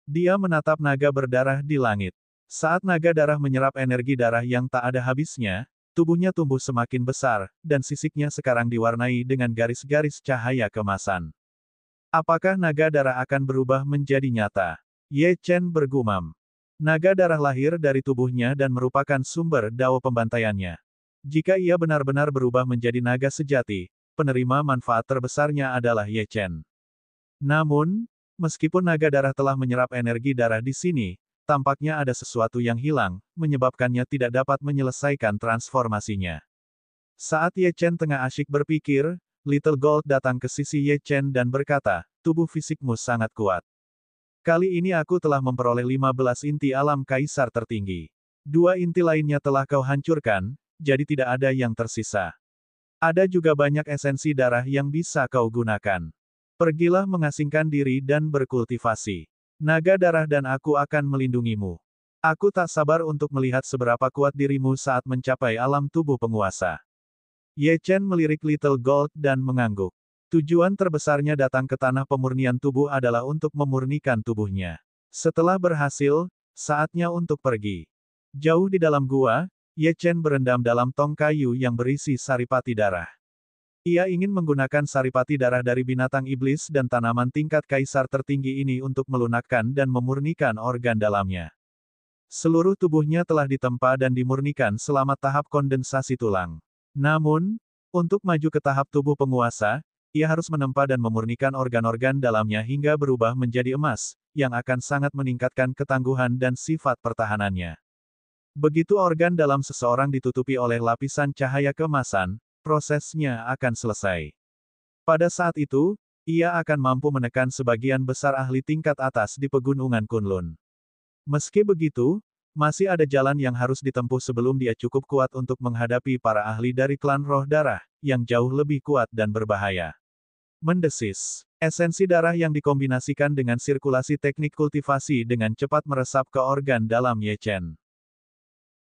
Speaker 1: Dia menatap naga berdarah di langit. Saat naga darah menyerap energi darah yang tak ada habisnya, tubuhnya tumbuh semakin besar, dan sisiknya sekarang diwarnai dengan garis-garis cahaya kemasan. Apakah naga darah akan berubah menjadi nyata? Ye Chen bergumam. Naga darah lahir dari tubuhnya dan merupakan sumber dao pembantaiannya. Jika ia benar-benar berubah menjadi naga sejati, penerima manfaat terbesarnya adalah Ye Chen. Namun, meskipun naga darah telah menyerap energi darah di sini, tampaknya ada sesuatu yang hilang, menyebabkannya tidak dapat menyelesaikan transformasinya. Saat Ye Chen tengah asyik berpikir, Little Gold datang ke sisi Ye Chen dan berkata, tubuh fisikmu sangat kuat. Kali ini aku telah memperoleh 15 inti alam kaisar tertinggi. 2 inti lainnya telah kau hancurkan, jadi tidak ada yang tersisa. Ada juga banyak esensi darah yang bisa kau gunakan. Pergilah mengasingkan diri dan berkultivasi. Naga darah dan aku akan melindungimu. Aku tak sabar untuk melihat seberapa kuat dirimu saat mencapai alam tubuh penguasa. Ye Chen melirik Little Gold dan mengangguk. Tujuan terbesarnya datang ke tanah pemurnian tubuh adalah untuk memurnikan tubuhnya. Setelah berhasil, saatnya untuk pergi. Jauh di dalam gua, Ye Chen berendam dalam tong kayu yang berisi saripati darah. Ia ingin menggunakan saripati darah dari binatang iblis dan tanaman tingkat kaisar tertinggi ini untuk melunakkan dan memurnikan organ dalamnya. Seluruh tubuhnya telah ditempa dan dimurnikan selama tahap kondensasi tulang. Namun, untuk maju ke tahap tubuh penguasa, ia harus menempa dan memurnikan organ-organ dalamnya hingga berubah menjadi emas, yang akan sangat meningkatkan ketangguhan dan sifat pertahanannya. Begitu organ dalam seseorang ditutupi oleh lapisan cahaya keemasan, prosesnya akan selesai. Pada saat itu, ia akan mampu menekan sebagian besar ahli tingkat atas di pegunungan Kunlun. Meski begitu, masih ada jalan yang harus ditempuh sebelum dia cukup kuat untuk menghadapi para ahli dari klan roh darah, yang jauh lebih kuat dan berbahaya. Mendesis. Esensi darah yang dikombinasikan dengan sirkulasi teknik kultivasi dengan cepat meresap ke organ dalam Ye Chen.